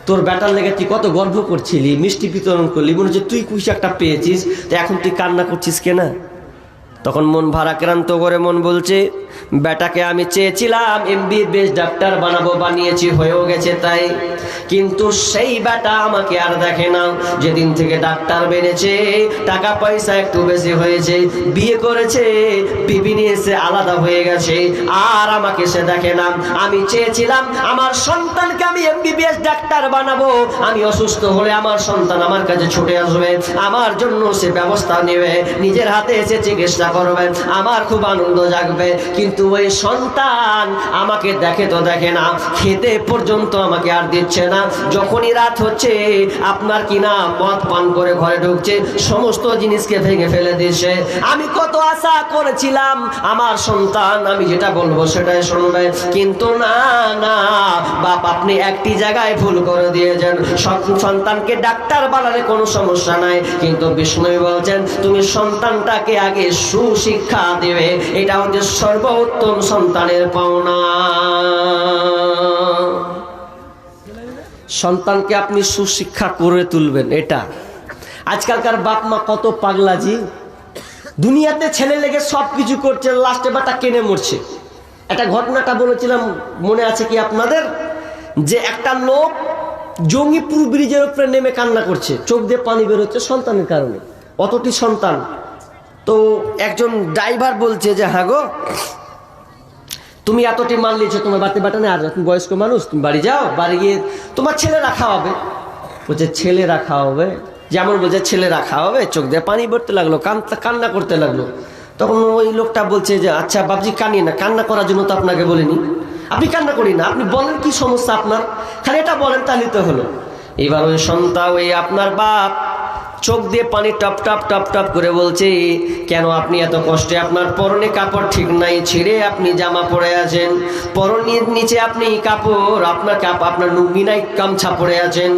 তোর বেটার লেগে তুই কত গর্ব করছিলি, মিষ্টি বিতরণ করলি, মনে হচ্ছে তুই কিছু একটা পেয়েছিস, তো এখন তুই কান্না করছিস কেনা? তখন মন ভারাক্রান্ত করে মন বলছে, বেটাকে আমি চেয়েছিলাম MBBS ডাক্তার বানাবো, বানিয়েছি, হয়েও গেছে তাই, কিন্তু সেই বেটা আমাকে আর দেখে না। যেদিন থেকে ডাক্তার বেড়েছে, টাকা পয়সা একটু বেশি হয়েছে, বিয়ে করেছে, বিবি নিয়েছে, আলাদা হয়ে গেছে, আর আমাকে সে দেখে না। আমি চেয়েছিলাম আমার সন্তানকে আমি MBBS ডাক্তার বানাবো, আমি অসুস্থ হলে আমার সন্তান আমার কাছে ছুটে আসবে, আমার জন্য সে ব্যবস্থা নেবে, নিজের হাতে এসে চিকিৎসা করবে, আমার খুব আনন্দ জাগবে। কিন্তু ওই সন্তান আমাকে দেখে তো দেখে না, খেতে পর্যন্ত আমাকে আর দিচ্ছে না। যখনই রাত হচ্ছে, আপনার কিনা মদ পান করে ঘরে ঢুকছে, সমস্ত জিনিসকে ভেঙে ফেলে দিচ্ছে। আমি কত আশা করেছিলাম আমার সন্তান আমি যেটা বলবো সেটাই শুনবে, কিন্তু না না বাপ, আপনি একটি জায়গায় ভুল করে দিয়েছেন। সন্তানকে ডাক্তার বানালে কোনো সমস্যা নাই, কিন্তু বিষ্ণু বলছেন তুমি সন্তানটাকে আগে সুশিক্ষা দেবে, এটা হচ্ছে সর্বোত্তম সন্তানের পাওনা। সন্তানকে আপনি সুশিক্ষা করে তুলবেন, এটা আজকালকার বাপ মা কত পাগলাজি। দুনিয়াতে ছেলে লেগে সব কিছু করছে, লাস্টে বাটা কেনে মরছে। একটা ঘটনাটা বলেছিলাম, মনে আছে কি আপনাদের? যে একটা লোক জঙ্গিপুর ব্রিজের উপরে নেমে কান্না করছে, চোখ দিয়ে পানি বেরোচ্ছে সন্তানের কারণে, অতটি সন্তান। তো একজন ড্রাইভার বলছে যে, হ্যাঁ গো, তুমি এতটি মাল নিয়েছো, তোমার বাড়িতে বাটা নেই, আর তুমি বয়স্ক মানুষ, তুমি বাড়ি যাও, বাড়ি গিয়ে তোমার ছেলে রাখা হবে। বলছে ছেলে রাখা হবে? যেমন বলছে ছেলে রাখা হবে, চোখ দিয়ে পানি পড়তে লাগলো, কান্না করতে লাগলো। তখন ওই লোকটা বলছে যে, আচ্ছা বাবজি কানিয়ে না, কান্না করার জন্য তো আপনাকে বলিনি, আপনি কান্না করি না, আপনি বলেন কি সমস্যা আপনার, খালি এটা বলেন, তাহলে তো হলো। এবার ওই সন্তান, ওই আপনার বাপ চোখ দিয়ে পানি টপ টপ টপ টপ করে বলছে, কেন আপনি এত কষ্টে, আপনার পরনে কাপড় ঠিক নাই, ছিঁড়ে আপনি জামা পরে আছেন, পরনের নিচে আপনি কাপড়, আপনার লুঙ্গি নাই, গামছা পরে আছেন,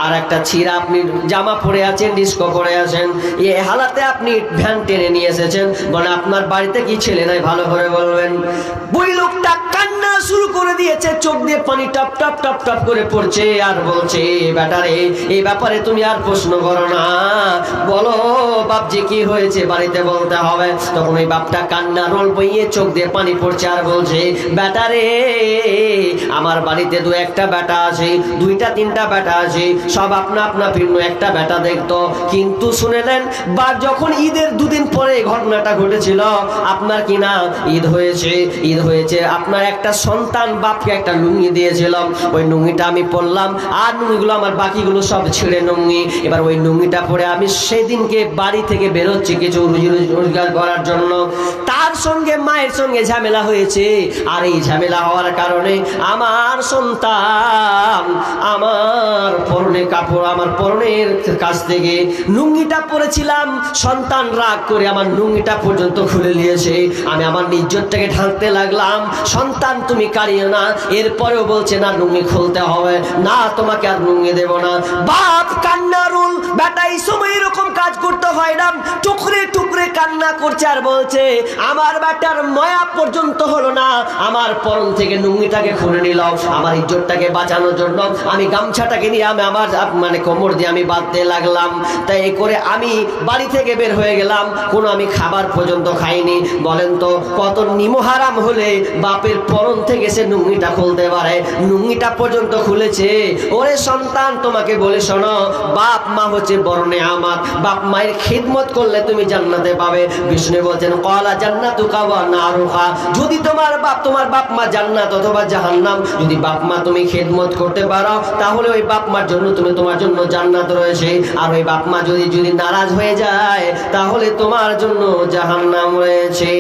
আর একটা ছিঁড়া আপনি জামা পরে আছেন, ডিস্কো পরে আছেন, এই হালাতে আপনি ভ্যান টেনে নিয়ে এসেছেন, মানে আপনার বাড়িতে কি ছেলে নাই, ভালো করে বলবেন। ওই লোকটা কান্না শুরু করে দিয়েছে, চোখ দিয়ে পানি টপ টপ টপ টপ করে পড়ছে, আর বলছে, বেটারে এই ব্যাপারে তুমি আর প্রশ্ন করো না, বলো বাপজি কি হয়েছে, বাড়িতে বলতে হবে। তখন ওই বাপটা কান্না রোল বইয়ে চোখ দিয়ে পানি পড়ছে, আর বলছে, বেটারে আমার বাড়িতে 2-1টা বেটা আছে, 2-3টা বেটা আছে, সব আপনা আপনা ভিন্ন, একটা বেটা দেখতো, কিন্তু শুনেলেন বা যখন ঈদের 2 দিন পরে ঘটনাটা ঘটেছিল, আপনার কিনা ঈদ হয়েছে, আপনার একটা সন্তান বাপকে একটা লুঙ্গি দিয়েছিল, ওই লুঙ্গিটা আমি পরলাম, আর লুঙ্গিগুলো আমার বাকিগুলো সব ছিঁড়ে লুঙ্গি। এবার ওই লুঙ্গিটা পরে আমি সেদিনকে বাড়ি থেকে বেরোচ্ছি কিছু রোজগার করার জন্য, তার সঙ্গে মায়ের সঙ্গে ঝামেলা হয়েছে, আর এই ঝামেলা হওয়ার কারণে আমার সন্তান আমার পরনে কাপড়, আমার পরনের কাছ থেকে লুঙ্গিটা পরেছিলাম, সন্তান রাগ করে আমার লুঙ্গিটা পর্যন্ত খুলে নিয়েছে, আমি আমার ইজ্জতটাকে ঢাকতে লাগলাম, সন্তান তুমি কারিও না, এরপরেও বলছে না লুঙ্গি খুলতে হবে, না তোমাকে আর লুঙ্গি দেব না। বাপ কান্নারুল, বেটা এই সময় এরকম কাজ করতে হয় না, টুকরে টুকরে কান্না করছে আর বলছে আমার বেটার মায়া পর্যন্ত হলো না, আমার পরন থেকে লুঙ্গিটাকে খুলে নিল, আমার ইজ্জতটাকে বাঁচানোর জন্য আমি গামছাটাকে নিয়ে আমি আমার কোমর দিয়ে আমি বাঁধতে লাগলাম। তাই এই করে আমি বাড়ি থেকে বের হয়ে গেলাম, কোনো আমি খাবার পর্যন্ত খাইনি। বলেন তো কত নিমহারাম হলে বাপের পরন থেকে সে লুঙ্গিটা খুলতে পারে? লুঙ্গিটা পর্যন্ত খুলেছে। ওরে সন্তান, তোমাকে বলে শোনো, বাপ মা হচ্ছে বড় নেয়ামত। বাপ মায়ের খিদমত করলে তুমি জান্নাতে পাবে। বিষ্ণু বলছেন ক্বালা জান্নাতুকা ওয়া নারুহা, যদি তোমার বাপ মা জান্নাত অথবা জাহান্নাম, যদি বাপ মা তুমি খিদমত করতে পারো তাহলে ওই বাপ মার জন্য তোমার জন্য জান্নাত রয়েছে। আর ওই বাপ মা যদি নারাজ হয়ে যায় তাহলে তোমার জন্য জাহান্নাম রয়েছে।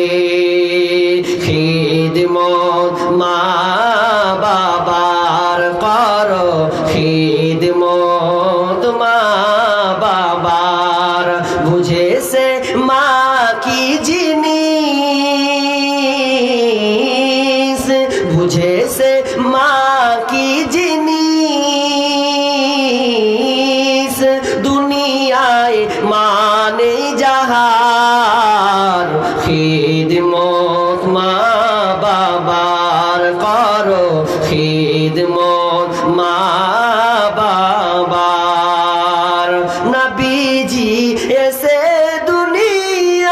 খিদমত মা বাবার করো, খিদমত মা বাবার, বুঝেছে মা কি জিনিস, বুঝেছে মা কি জিনিস, দুনিয়ায় মানে যাহার, খিদমত মা বাবার করো, খিদমত মা বাবার। নবীজি এসে দুনিয়ায়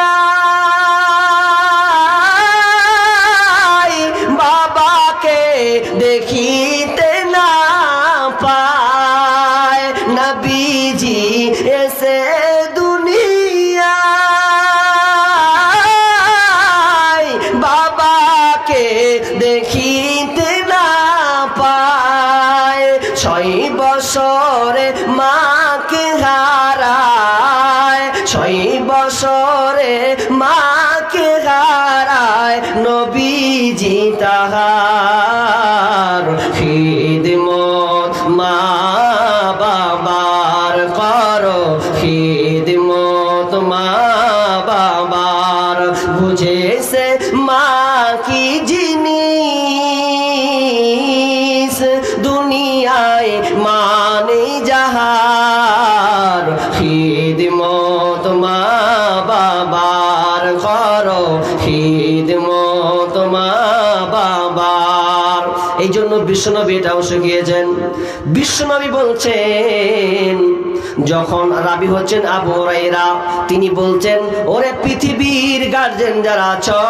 বাবাকে দেখিতে না পায়, নবীজি এসে দুনিয়ায় বাবাকে দেখিতে না পায়। 6 বছরে মাকে হারায়, 6 বছরে মাকে হারায় নবীজি তাহার, খিদমত মা বাবার করো, খিদমত মা বাবার, বুঝেছে মা কি জিনিস, দুনিয়ায় মানে যাহার, খিদমত মা বাবার করো, খিদমত মা বাবার। এই জন্য বিশ্বনবী এটাও শিখিয়েছেন। বিশ্বনবী বলছেন, যখন রাবি হচ্ছেন আবু হুরায়রা, তিনি বলছেন ওরে পৃথিবীর গার্জেন যারা আছো,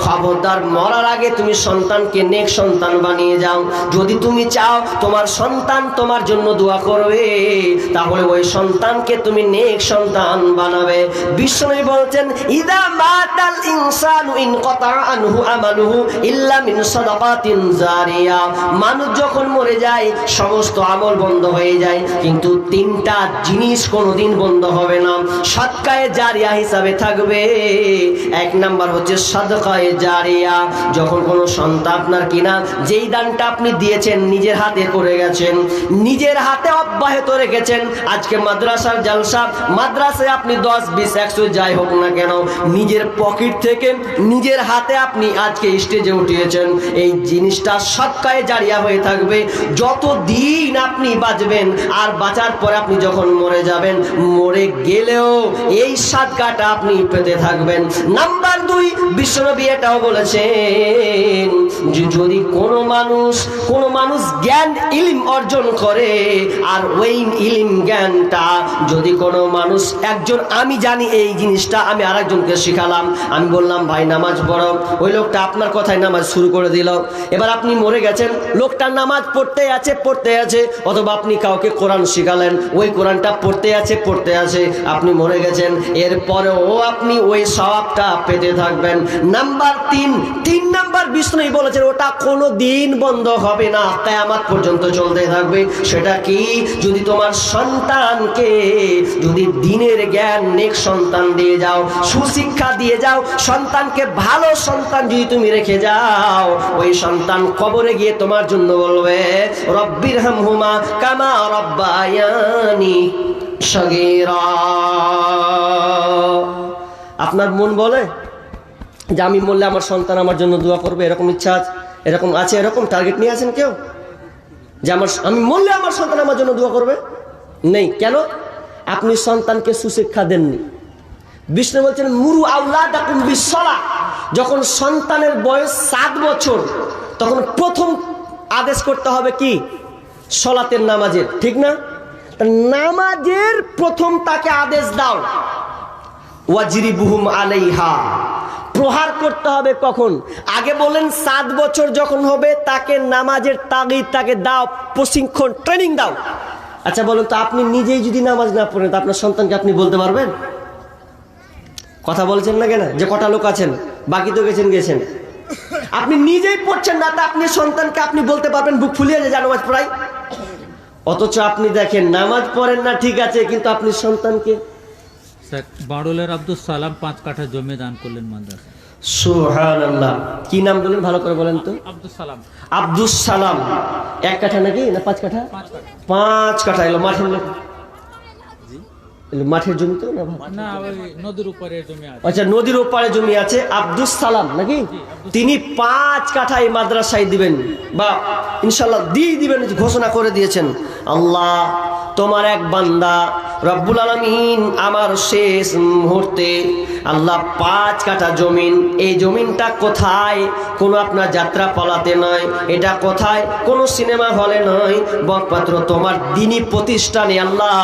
খবরদার মরার আগে তুমি সন্তানকে নেক সন্তান বানিয়ে যাও। যদি তুমি চাও তোমার সন্তান তোমার জন্য দোয়া করবে, তাহলে ওই সন্তানকে তুমি নেক সন্তান বানাবে। বিশ্বনবী বলছেন ইদা মাতাল ইনসানু ইনকাতা আনহু আমালুহু ইল্লা মিন সাদাকাতিন জারিয়া, মানুষ যখন মরে যায় সমস্ত আমল বন্ধ হয়ে যায়, কিন্তু 3টা জিনিস কোনোদিন বন্ধ হবে না, সাদকায়ে জারিয়া হিসাবে থাকবে। 1 নাম্বার হচ্ছে সাদকায়ে জারিয়া। যখন কোনো সন্তান আপনার কিনা যেই দানটা আপনি দিয়েছেন, নিজের হাতে করে গেছেন, নিজের হাতে অব্যাহত রেখেছেন, আজকে মাদ্রাসার জালসা, মাদ্রাসায় আপনি 10, 20, 100 যাই হোক না কেন, নিজের পকেট থেকে নিজের হাতে আপনি আজকে স্টেজে উঠিয়েছেন, এই জিনিসটা সাদকায়ে জারিয়া হয়ে থাকবে যতদিন আপনি বাঁচবেন। আর বাঁচার পরে আপনি যখন মরে যাবেন, মরে গেলেও এই সাদকাটা আপনি পেতে থাকবেন। নাম্বার 2, বিশ্বনবী এটাও বলেছেন যদি কোনো মানুষ জ্ঞান ইলম অর্জন করে, আর ওই ইলম জ্ঞানটা যদি কোনো মানুষ একজন, আমি জানি এই জিনিসটা, আমি আরেকজনকে শিখালাম, আমি বললাম ভাই নামাজ পড়ো, ওই লোকটা আপনার কথায় নামাজ শুরু করে দিল, এবার আপনি মরে গেছেন, লোকটা নামাজ পড়তে আছে, অথবা আপনি কাউকে কোরআন শিখালেন, ওই কোরআনটা পড়তে আছে, আপনি মরে গেছেন, এরপরেও আপনি ওই সওয়াবটা পেতে থাকবেন। নাম্বার 3 নাম্বার বিষ্ণুই বলেছেন ওটা কোনো দিন বন্ধ হবে না, কিয়ামত পর্যন্ত চলতে থাকবে। সেটা কি? যদি তোমার সন্তানকে যদি দ্বীনের জ্ঞান, নেক সন্তান দিয়ে যাও, সুশিক্ষা দিয়ে যাও, সন্তানকে ভালো সন্তান যদি তুমি রেখে যাও, ওই সন্তান কবরে গিয়ে তোমার জন্য বলবে রব্বিরহামহুমা কামা রব্বায়ানি সগীরা। আপনার মন বলে যে আমি মরলে আমার সন্তান আমার জন্য দোয়া করবে, এরকম ইচ্ছা আছে, এরকম আছে, এরকম টার্গেট নিয়ে আছেন কেউ যে আমি মরলে আমার সন্তান আমার জন্য দোয়া করবে? নেই। কেন? আপনি সন্তানকে সুশিক্ষা দেননি, বিষ্ণু বলছেন মুরু আওলাদাকুম বিসসালাহ, যখন সন্তানের বয়স 7 বছর তখন প্রথম আদেশ করতে হবে কি? সলাতের, নামাজের, ঠিক না? নামাজের প্রথম তাকে আদেশ দাও। ওয়াজরিবুহুম আলাইহা, প্রহার করতে হবে কখন? আগে বলেন 7 বছর যখন হবে তাকে নামাজের তাগিদ তাকে দাও, প্রশিক্ষণ, ট্রেনিং দাও। আচ্ছা বলুন তো, আপনি নিজেই যদি নামাজ না পড়েন তো আপনার সন্তানকে আপনি বলতে পারবেন? কথা বলছেন না কেন? যে কটা লোক আছেন, বাকি তো গেছেন। আপনি নিজেই পড়ছেন না, তা আপনি সন্তানকে আপনি বলতে পারবেন বুক ফুলিয়ে যে নামাজ পড়াই? অথচ আপনি দেখেন নামাজ পড়েন না ঠিক আছে, কিন্তু আপনি সন্তানকে। বাড়ুলের আব্দুল সালাম 5 কাঠা জমি দান করলেন মাদ্রাসা। সুবহানাল্লাহ। কি নাম বলেন, ভালো করে বলেন তো? আব্দুল সালাম। আব্দুল সালাম। 1 কাঠা নাকি না 5 কাঠা? 5 কাঠা। এলো মাঠের লোক, মাঠের জমি তো না, ওই নদীর উপরে জমি আছে। আচ্ছা, নদীর ওপারে জমি আছে। আব্দুল সালাম নাকি, তিনি 5 কাঠা এই মাদ্রাসায় দিবেন, বা ইনশাআল্লাহ দিয়ে দিবেন, ঘোষণা করে দিয়েছেন। আল্লাহ, তোমার এক বান্দা রব্বুল আলামিন আমার শেষ মুহূর্তে আল্লাহ 5 কাঠা জমিন, এই জমিনটা কোথায়? কোনো আপনার যাত্রা পালাতে নয়, এটা কোথায়? কোনো সিনেমা হলে নয়, বকপাত্র তোমার দ্বীনি প্রতিষ্ঠানে আল্লাহ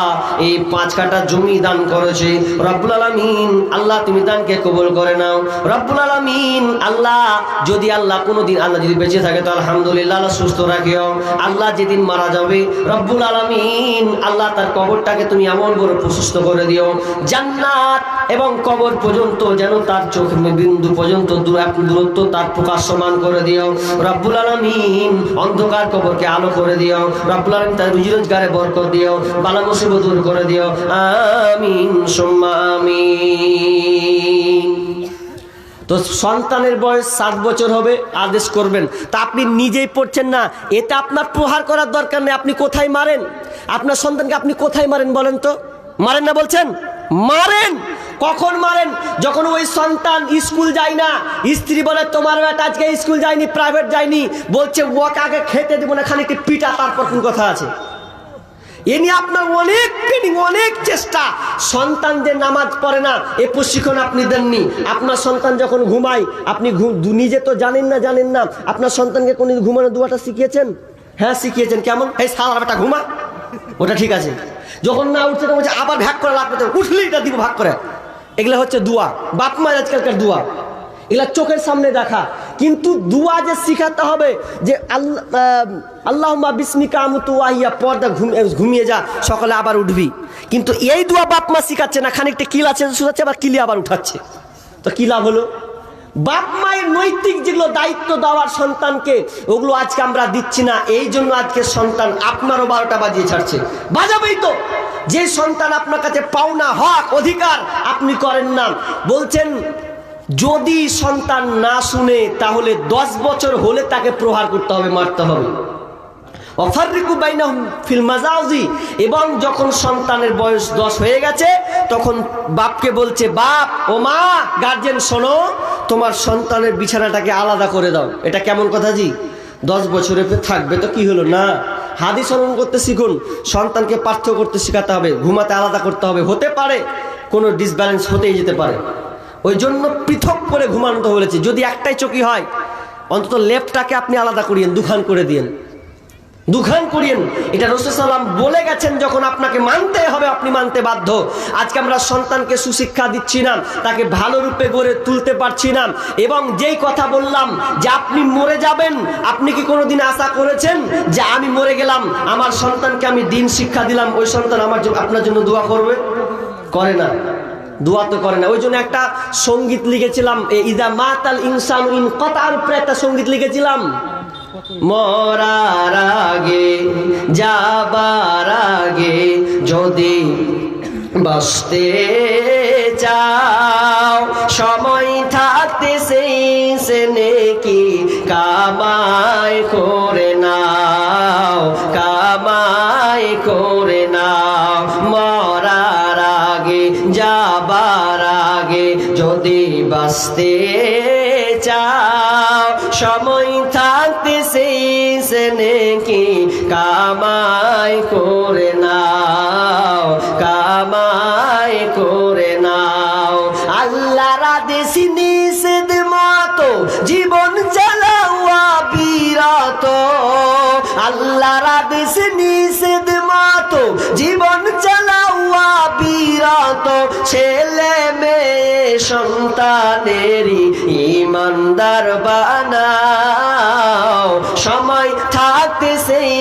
এই 5 কাঠা জমি দান করেছে। রব্বুল আলামিন আল্লাহ তুমি দানকে কবুল করে নাও। রব্বুল আলামিন আল্লাহ, যদি আল্লাহ কোনোদিন আল্লাহ যদি বেঁচে থাকে তো আলহামদুলিল্লাহ, আল্লাহ সুস্থ রাখিও। আল্লাহ যেদিন মারা যাবে রব্বুল আলামিন আল্লাহ তার কবরটাকে তুমি এমন বড় প্রশস্ত করে দিও, জান্নাত এবং কবর পর্যন্ত যেন তার চোখ বিন্দু পর্যন্ত দূরত্ব তার প্রকাশমান করে দিও। রব্বুল আলামিন অন্ধকার কবরকে আলো করে দিও। রব্বুল আলামিন তার রুজি রোজগারে বরকত দিও, বালা মুসিবত দূর করে দিও। আমিন সুম্মা আমিন। তো সন্তানের বয়স 7 বছর হবে, আদেশ করবেন। তা আপনি নিজেই পড়ছেন না, এটা আপনার প্রহার করার দরকার নেই। আপনি কোথায় মারেন আপনার সন্তানকে? আপনি কোথায় মারেন বলেন তো? মারেন না বলছেন? মারেন। কখন মারেন? যখন ওই সন্তান স্কুল যায় না, স্ত্রী বলে তোমার বেটা আজকে স্কুল যায়নি, প্রাইভেট যায়নি, বলছে ওকে আগে খেতে দেবো না, খানিকটা পিটা, তারপর কোন কথা আছে। এ নিয়ে আপনার অনেক ট্রেনিং, অনেক চেষ্টা। সন্তান যে নামাজ পড়ে না এ প্রশিক্ষণ আপনি দেননি। আপনার সন্তান যখন ঘুমায়, আপনি নিজে তো জানেন না, আপনার সন্তানকে কোন ঘুমানো দুয়াটা শিখিয়েছেন? হ্যাঁ শিখিয়েছেন। কেমন? এই সারা বেটা ঘুমা, ওটা ঠিক আছে। যখন না উঠছে তো বলছে আবার ভাগ করে লাগবে, উঠলেই এটা দিব ভাগ করে। এগুলো হচ্ছে দুয়া, বাপ মায়ের আজকালকার দুয়া, এগুলা চোখের সামনে দেখা। কিন্তু দুয়া যে শিখাতে হবে যে আল্লাহুম্মা বিসমিকা আমুতু ওয়া আহইয়া, পর্দা ঘুমিয়ে যা, সকালে আবার উঠবি। কিন্তু এই দুয়া বাপ মা শিখাচ্ছে না, খানিকটা কিল আছে শুধাচ্ছে, আবার কিলি আবার উঠাচ্ছে। তো কি লাভ হলো? বাপ মায়ের নৈতিক যেগুলো দায়িত্ব দেওয়ার সন্তানকে, ওগুলো আজকে আমরা দিচ্ছি না। এই জন্য আজকে সন্তান আপনারও 12টা বাজিয়ে ছাড়ছে। বাজাবেই তো, যে সন্তান আপনার কাছে পাওনা হক অধিকার আপনি করেন না। বলছেন যদি সন্তান না শুনে তাহলে 10 বছর হলে তাকে প্রহার করতে হবে, মারতে হবে। ওয়াফাররিকু বাইনাহুম ফিল মাজাজি, এবং যখন সন্তানের বয়স 10 হয়ে গেছে তখন বাপকে বলছে, বাপ ও মা, গার্জেন শোনো, তোমার সন্তানের বিছানাটাকে আলাদা করে দাও। এটা কেমন কথা জি? 10 বছরে থাকবে তো কি হলো না? হাদিস অনুসরণ করতে শিখুন, সন্তানকে পার্থক্য করতে শেখাতে হবে, ঘুমাতে আলাদা করতে হবে। হতে পারে কোনো ডিসব্যালেন্স হতেই যেতে পারে, ওই জন্য পৃথক করে ঘুমানো বলেছে। যদি একটাই চোখই হয় অন্তত লেফটটাকে আপনি আলাদা করিয়েন, দুখান করে দিয়েন, দুখান করিয়েন। এটা রাসূল সাল্লাল্লাহু আলাইহি ওয়াসাল্লাম বলে গেছেন, যখন আপনাকে মানতে হবে আপনি মানতে বাধ্য। আজকে আমরা সন্তানকে সুশিক্ষা দিচ্ছি না, তাকে ভালো রূপে গড়ে তুলতে পারছি না। এবং যেই কথা বললাম যে আপনি মরে যাবেন, আপনি কি কোনোদিন আশা করেছেন যে আমি মরে গেলাম, আমার সন্তানকে আমি দ্বীন শিক্ষা দিলাম, ওই সন্তান আমার আপনার জন্য দোয়া করবে? করে না, দোয়া তো করে না। ওই জন্য একটা সঙ্গীত লিখেছিলাম, ইদা মাতাল ইনসানু ইনকাতার উপরে একটা সঙ্গীত লিখেছিলাম। মরার আগে, যাবার আগে যদি বাঁচতে চাও, সময় থাকতে সেই নেকি কামাই করে নাও, কামাই করে নাও। মরার আগে, যাবার আগে যদি বাঁচতে চাও, সময় থাকতে সেই নেকি কামাই করে নাও, কামাই করে নাও। আল্লাহর আদেশ নিষেধ মতো জীবন চালাওয়া বিরত, আল্লাহর আদেশ নিষেধ মতো জীবন চালাওয়া বিরত, ছেলে মেয়ে সন্তানেরই ইমানদার বানাও, সময় থাকতে সেই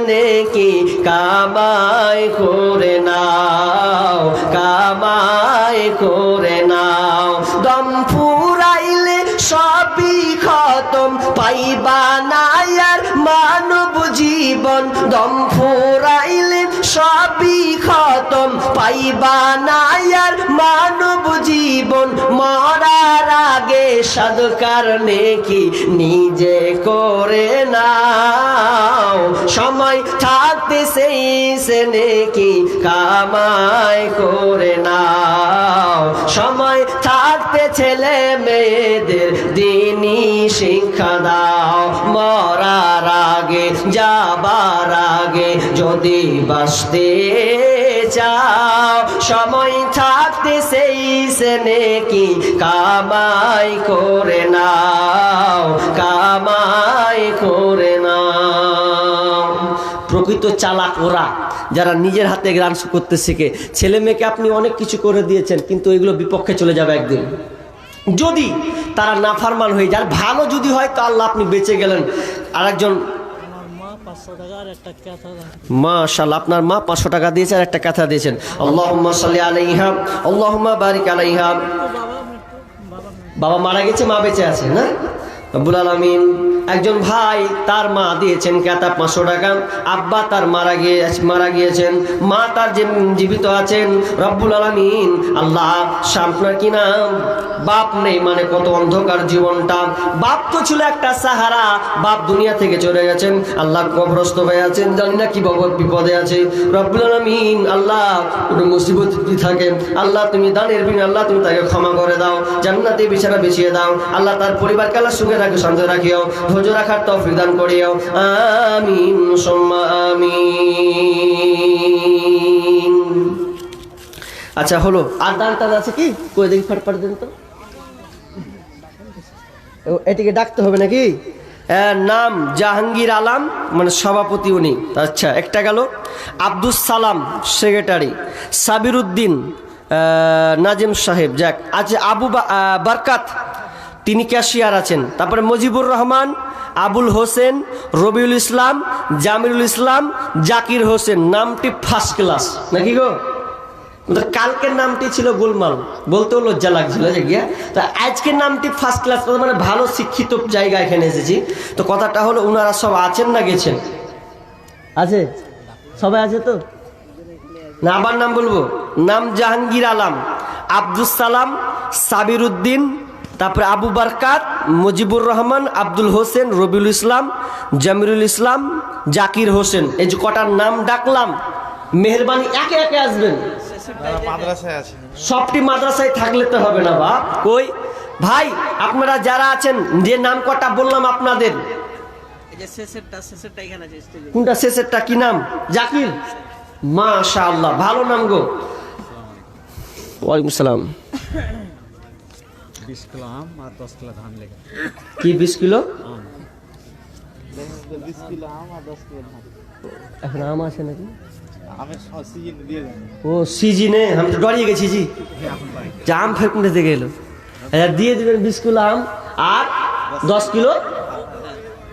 নেকি কামাই করে নাও, কামাই করে নাও। দম ফুরাইলে সবই খতম, পাইবা না আর মানব জীবন, দম ফুরাইলে সবই খতম, পাইবা না আর মানব জীবন, মরার আগে সাদকার নেকি নিজে করে নাও, সময় থাকতে সেই নেকি কামাই করে নাও, সময় থাকতে ছেলে মেয়েদের দিনই শিক্ষা দাও, মরার আগে যাবার আগে যদি বাঁচতে চাও, সময় থাকতে সেই নেকি কামাই করে নাও, কামাই করে নাও। প্রকৃত চালাক ওরা যারা নিজের হাতে গান করতে শিখে। ছেলে মেয়েকে আপনি অনেক কিছু করে দিয়েছেন, কিন্তু এগুলো বিপক্ষে চলে যাবে একদিন যদি তারা নাফরমান হয়ে যায়। ভালো যদি হয় তো আল্লাহ আপনি বেঁচে গেলেন। আরেকজন মাশাআল্লাহ, আপনার মা 500 টাকা দিয়েছে আর একটা কথা দিয়েছেন, আল্লাহুম্মা সাল্লি আলাইহা আল্লাহুম্মা বারিক আলাইহা। বাবা মারা গেছে, মা বেঁচে আছে না? রব্বুল আলামিন। একজন ভাই তার মা দিয়েছেন কেতা 500 টাকা, আব্বা তার মারা গিয়েছেন, মা তার জীবিত আছেন। রব্বুল আলামিন আল্লাহ আপনার কি নাম বাপ নেই, মানে কত অন্ধকার জীবনটা। বাপ তো ছিল একটা সাহারা, বাপ দুনিয়া থেকে চলে গেছেন, আল্লাহ কবরস্থ হয়ে আছেন, জানি না কি বিপদে আছে। রব্বুল আলামিন আল্লাহ কোনো মুসিবত থাকে, আল্লাহ তুমি দানের বিন, আল্লাহ তুমি তাকে ক্ষমা করে দাও, জান্নাতে বিছানা বিছিয়ে দাও, আল্লাহ তার পরিবারকে আল্লাহ সুখে রাখি, শান্তি রাখিও, ধৈর্য রাখার তৌফিক দান করিও, আমিন সুম্মা আমিন। আচ্ছা হলো, আর দান টান আছে কি? কই দেখি ফাটফাট দেন তো। এটিকে ডাকতে হবে নাকি? নাম জাহাঙ্গীর আলম, মানে সভাপতি উনি। আচ্ছা একটা গেল। আব্দুস সালাম সেক্রেটারি, সাবির উদ্দিন নাজিম সাহেব, যাক। আচ্ছা আবু বরকত তিনি ক্যাশিয়ার আছেন। তারপরে মুজিবুর রহমান, আবুল হোসেন, রবিউল ইসলাম, জামিরুল ইসলাম, জাকির হোসেন। নামটি ফার্স্ট ক্লাস নাকি গো? কালকের নামটি ছিল গোলমাল, বলতেও লজ্জা লাগছিল যে গিয়া। তো আজকের নামটি ফার্স্ট ক্লাস, মানে ভালো শিক্ষিত জায়গা এখানে এসেছি। তো কথাটা হলো ওনারা সব আছেন না গেছেন? আছে, সবাই আছে তো না? আবার নাম বলবো। নাম জাহাঙ্গীর আলম, আব্দুস সালাম, সাবির উদ্দিন, তারপরে আবু বরকত, মুজিবুর রহমান, আব্দুল হোসেন, রবিউল ইসলাম, জামিরুল ইসলাম, জাকির হোসেন। এই যে কটার নাম ডাকলাম, মেহরবানি একে একে আসবেন। সবটি মাদ্রাসায় থাকলে তো হবে না বা কই ভাই। আপনারা যারা আছেন, যে নাম কটা বললাম আপনাদের, কোনটা শেষেরটা কি নাম? জাকির, মাশাআল্লাহ ভালো নাম গো। ওয়ালাইকুম সালাম। 20 কিলো আম আর 10 কিলো ধান লেগে। কি 20 কিলো? 20 কিলো আম আর 10 কিলো ধান। এখন আম আছে নাকি? আমের সিজন দিয়ে দেন। ও সিজনে আমি তো ডরিয়ে গেছি জি। আম ফের কোন থেকে এলো? দিয়ে দিবেন 20 কিলো আম আর 10 কিলো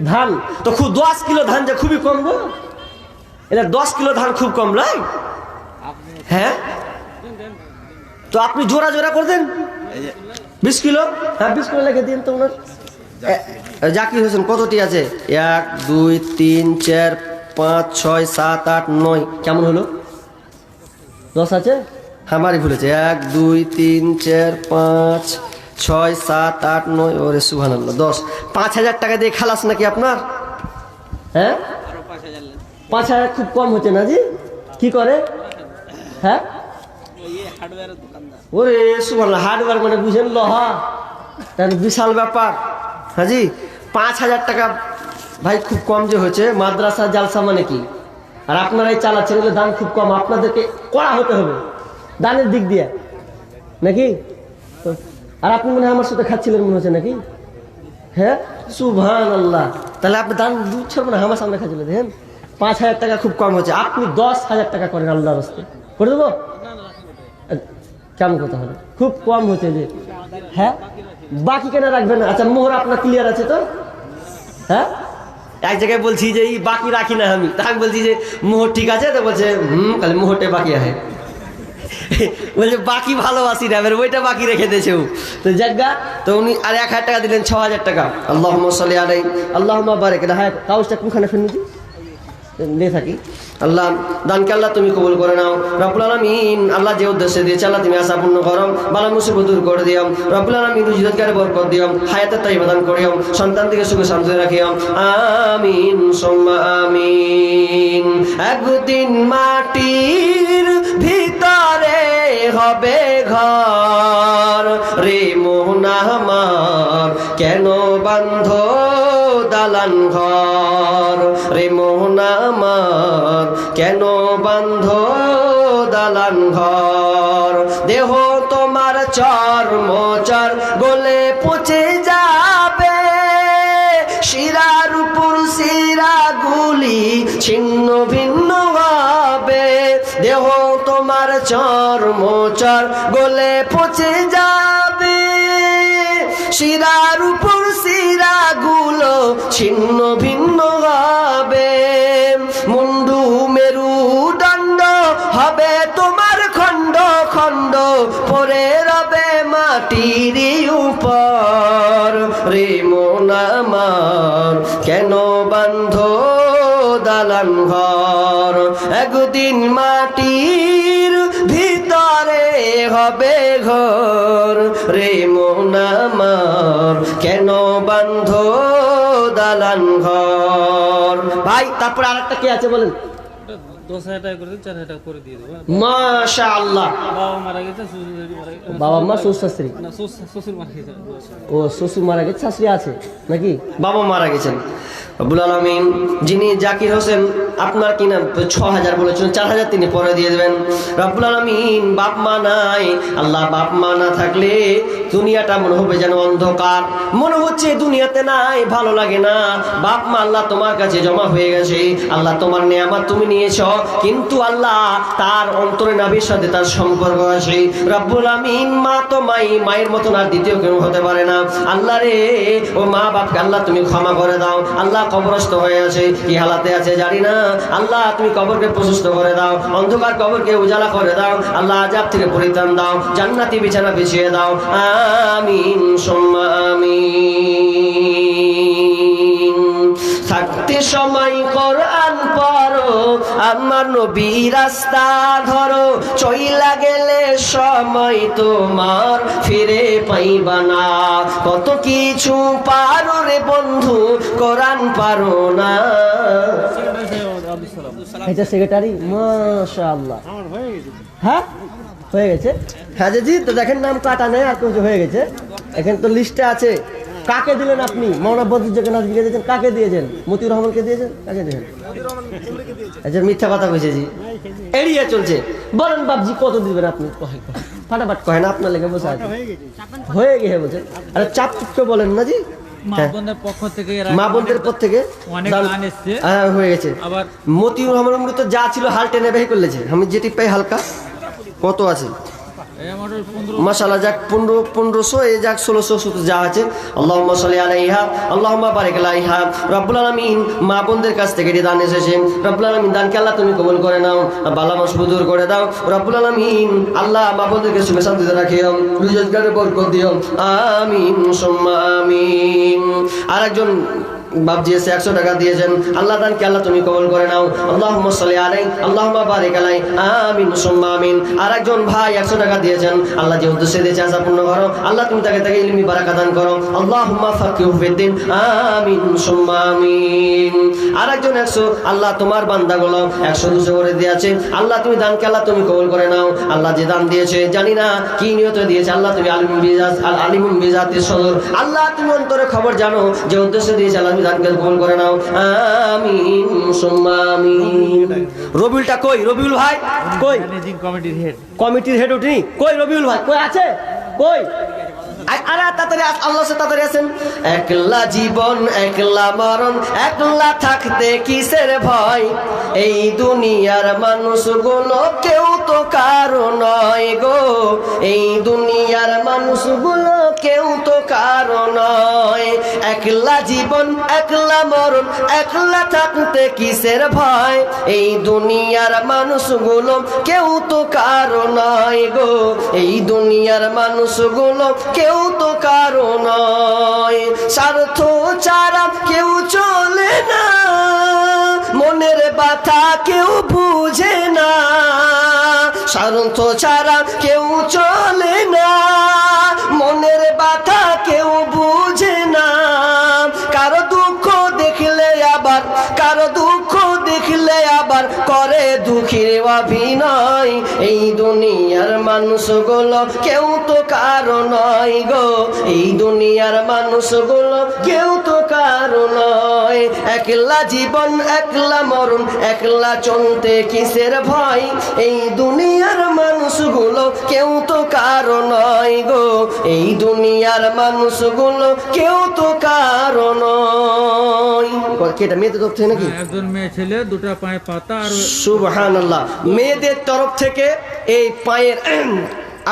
ধান। তো খুব 10 কিলো ধান যে খুবই কম গো। এটা 10 কিলো ধান খুব কম নয়? হ্যাঁ তো আপনি জোড়া জোড়া করে দেন 20 কিলো। হ্যাঁ 20 কিলো লিখে দিন তো ওনার। জাকির হোসেন কতটি আছে? 1 2 3 4 5 6 7 8 9। কেমন হলো? 10 আছে? আমারই ভুলেছে। 1 2 3 4 5 6 7 8 9। ওরে সুবহানাল্লাহ 10। 5000 টাকা দিয়ে খালাস নাকি আপনার? হ্যাঁ 5000 খুব কম হচ্ছে না জি? কি করে? হ্যাঁ ওরে সুবহানাল্লাহ, হার্ডওয়্যার মানে বুঝেন লোহা, তাহলে বিশাল ব্যাপার। হ্যাঁ জি 5000 টাকা ভাই খুব কম যে হয়েছে। মাদ্রাসা জালসা মানে কি? আর আপনারাই চালাচ্ছেন, এগুলো দান খুব কম। আপনাদেরকে কড়া হতে হবে দানের দিক দিয়ে নাকি? আর আপনি মনে হয় আমার সাথে খাচ্ছিলেন মনে হচ্ছে নাকি? হ্যাঁ, সুবহানাল্লাহ। তাহলে আপনি দান দিচ্ছেন না, আমার সামনে খাচ্ছিলেন। দেখেন 5,000 টাকা খুব কম হচ্ছে, আপনি 10,000 টাকা করেন আল্লাহর রাস্তায়, করে দেবো? কেমন কথা হলো, খুব কম হচ্ছে যে। হ্যাঁ, বাকি কেন রাখবেন? আচ্ছা, মোহর আপনার ক্লিয়ার আছে তো? হ্যাঁ, এক জায়গায় বলছি যে এই বাকি রাখি না আমি, তা আমি বলছি যে মোহর ঠিক আছে, তো বলছে খালি মোহরটা বাকি আছে। বলছে বাকি ভালোবাসি না, এবার ওইটা বাকি রেখে দিয়েছে ও। তো জায়গা তো উনি আর 1,000 টাকা দিলেন, 6,000 টাকা। আল্লাহুম্মা সাল্লি আলাইহি আল্লাহুম্মা বারিক। হ্যাঁ, কাগজটা কোনখানে ফেলছি নিয়ে থাকি। আল্লাহ দানকে আল্লাহ তুমি কবুল করে নাও রব্বুল আলামিন। আল্লাহ যে উদ্দেশ্যে দিয়েছে আল্লাহ তুমি আশা পূর্ণ করো, বালা মুসিবত দূর করে দিও রব্বুল আলামিন। রুজিদাতকারে বরকত দিও, হায়াতে তাইয়্যিবা দান করিও, সন্তান থেকে সুখে শান্তিতে রাখিও। আমিন সুম্মা আমিন। একদিন মাটির ভিতরে হবে ঘর রে মোহন আমার, কেন বান্ধ দালান ঘর রে মোহন আমার, কেন বান্ধ দালান ঘর। দেহ তোমার চর্মচার গলে পচে যাবে, শিরার উপর শিরা গুলি ছিন্ন ভিন্ন হবে। দেহ তোমার চর্মচার গলে পচে যাবে, শিরার উপর শিরা গুলো ছিন্ন ভিন্ন হবে। মুন্ডু মেরুদণ্ড হবে তোমার খণ্ড খণ্ড, পড়ে রবে মাটির উপর রে মন আমার, কেন বান্ধ দালান ঘর। একদিন মাটির ভিতরে হবে ঘর রে মন আমার, কেন বান্ধ দালান ঘর। ভাই তারপরে আরেকটা কি আছে বলেন? 10,000 টাকা করে 4,000 টাকা করে দিয়ে দেবো। মাশাআল্লাহ। বাবা মারা গেছে, শ্বশুর মারা গেছে। বাবা মা শ্বশুর শাশুড়ি? না, শ্বশুর মারা গেছে। ও শ্বশুর মারা গেছে, শাশুড়ি আছে নাকি? বাবা মারা গেছেন। রব্বুল আলামিন যিনি জাকির হোসেন আপনার কিনা 6,000 বলেছেন, 4,000 তিনি পরে দিয়ে দেবেন। রব্বুল আলামিন বাপ মা নাই, আল্লাহ বাপ মা না থাকলে দুনিয়াটা মনে হবে যেন অন্ধকার, মনে হচ্ছে দুনিয়াতে নাই, ভালো লাগে না। বাপ মা আল্লাহ তোমার কাছে জমা হয়ে গেছে, আল্লাহ তোমার নেয়ামত তুমি নিয়েছো, কিন্তু আল্লাহ তার অন্তরে নাভির সাথে তার সম্পর্ক আছে। রব্বুল আলামিন মা তো মায়ের মতন আর দ্বিতীয় কেউ হতে পারে না। আল্লাহ রে, ও মা বাপকে আল্লাহ তুমি ক্ষমা করে দাও। আল্লাহ কবরস্থ হয়ে আছে, কি হালাতে আছে জানি না, আল্লাহ তুমি কবরকে প্রশস্ত করে দাও, অন্ধকার কবরকে উজালা করে দাও, আল্লাহ আযাব থেকে পরিত্রাণ দাও, জান্নাতি বিছানা বিছিয়ে দাও। আমিন সুম্মা আমিন। থাকতে সময় কোরআন পড়ো, আমার নবী রাস্তা ধরো, চইলা গেলে সময় তোমার ফিরে পাইবা না। কত কিছু পারো রে বন্ধু, কোরআন পারো না। এটা সেক্রেটারি, মাশাআল্লাহ। আমার হয়ে গেছে। হ্যাঁ হয়ে গেছে। হ্যাঁ জি, তো দেখেন নাম কাটা নেই আর কিছু হয়ে গেছে, এখানে তো লিস্টে আছে। কাকে দিলেন আপনি? মৌলানা বদরুজ্জামান নাজমীকে দিয়েছেন, কাকে দিয়েছেন? মতিউর রহমানকে দিয়েছেন, কাকে দিয়েছেন? আচ্ছা মিথ্যা কথা কইছে জি, এড়িয়ে চলছে। বলেন বাপজি কত দিবেন আপনি? ফাটাফাট কয় না, আপনার লেগে বসে আছে। হয়ে গেছে বলছেন। আরে চাপ চুপকে বলেন না জি। মা বোনদের পক্ষ থেকে মা বোনদের পক্ষ থেকে অনেক গান এসছে। হ্যাঁ হয়ে গেছে। আবার মতিউর রহমান তো যা ছিল হাল টেনে বের করলেছে, আমি যেটি পাই হালকা কত আছে মাশাআল্লাহ, যাক 1500 এই যাক 1600 যা আছে। আল্লাহুম্মা সাল্লি আলাইহা আল্লাহুম্মা বারিক আলাইহা। রব্বুল আলামিন মা বোনদের কাছ থেকে এটি দান এসেছে, রব্বুল আলামিন দানকে আল্লাহ তুমি কবুল করে নাও, বালা মুসিবত দূর করে দাও রব্বুল আলামিন। আল্লাহ মা বোনদেরকে সুখে শান্তিতে রাখিও, রুজিগারে বরকত দিও। আমিন সুম্মা আমিন। আরেকজন বাপজি এসে 100 টাকা দিয়েছেন, আল্লাহ দানকে আল্লাহ তুমি কবুল করে নাও। আল্লাহুম্মা সাল্লি আলাইহি আল্লাহুম্মা বারিক আলাইহি। আমিন সুম্মা আমিন। আরেকজন ভাই 100 টাকা দিয়েছেন, আল্লাহ যে উদ্দেশ্যে দিয়েছে আশা পূর্ণ করো, আল্লাহ তুমি তাকে ইলমি বারাকা দান করো। আল্লাহুম্মা ফাকিহু ফিদ্দিন। আমিন সুম্মা আমিন। আরেকজন 100, আল্লাহ তোমার বান্দাগুলো 100-200 করে দিয়েছে, আল্লাহ তুমি দানকে আল্লাহ তুমি কবুল করে নাও। আল্লাহ যে দান দিয়েছে জানি না কি নিয়তে দিয়েছে, আল্লাহ তুমি আলিমুন বিজাতিস সদর, আল্লাহ তুমি অন্তরে খবর জানো, যে উদ্দেশ্যে দিয়েছে আল্লাহ দানকে কবুল করে নাও। আমিন সুম্মা আমিন। রবিউলটা কই? রবিউল ভাই কই? ম্যানেজিং কমিটির হেড। কমিটির হেড উঠি কই? রবিউল ভাই কই আছে? কই আরে তাড়াতাড়ি আল্লাহ সে তাড়াতাড়ি আছেন। একলা জীবন একলা মরণ, একলা থাকতে কিসের ভয়, এই দুনিয়ার মানুষগুলো কেউ তো কারো নয় গো, এই দুনিয়ার মানুষগুলো কেউ তো কারো নয়। একলা জীবন একলা মরণ, একলা থাকতে কিসের ভয়, এই দুনিয়ার মানুষগুলো কেউ তো কারো নয় গো, এই দুনিয়ার মানুষগুলো কেউ তো কারো নয়। স্বার্থ ছাড়া কেউ চলে না, মনের ব্যথা কেউ বুঝে না, স্বার্থ ছাড়া কেউ চলে না, মনের ব্যথা কেউ বুঝে না। কারো দুঃখ দেখলে আবার, কারো দুঃখ দেখলে আবার করে দুঃখের অভিনয়, এই দুনিয়ার মানুষগুলো কেউ তো কারো নয় গো, এই দুনিয়ার মানুষগুলো কেউ তো কারো নয়। একলা জীবন একলা মরণ, একলা চলতে কিসের ভয়, এই দুনিয়ার মানুষগুলো কেউ তো কারো নয় গো, এই দুনিয়ার মানুষগুলো কেউ তো কারো নয়। কেটা মেয়েদের তরফ থেকে নাকি? একজন মেয়ে ছেলে, দুটা পায়ে পাতা আর সুবহানাল্লাহ। মেয়েদের তরফ থেকে এই পায়ের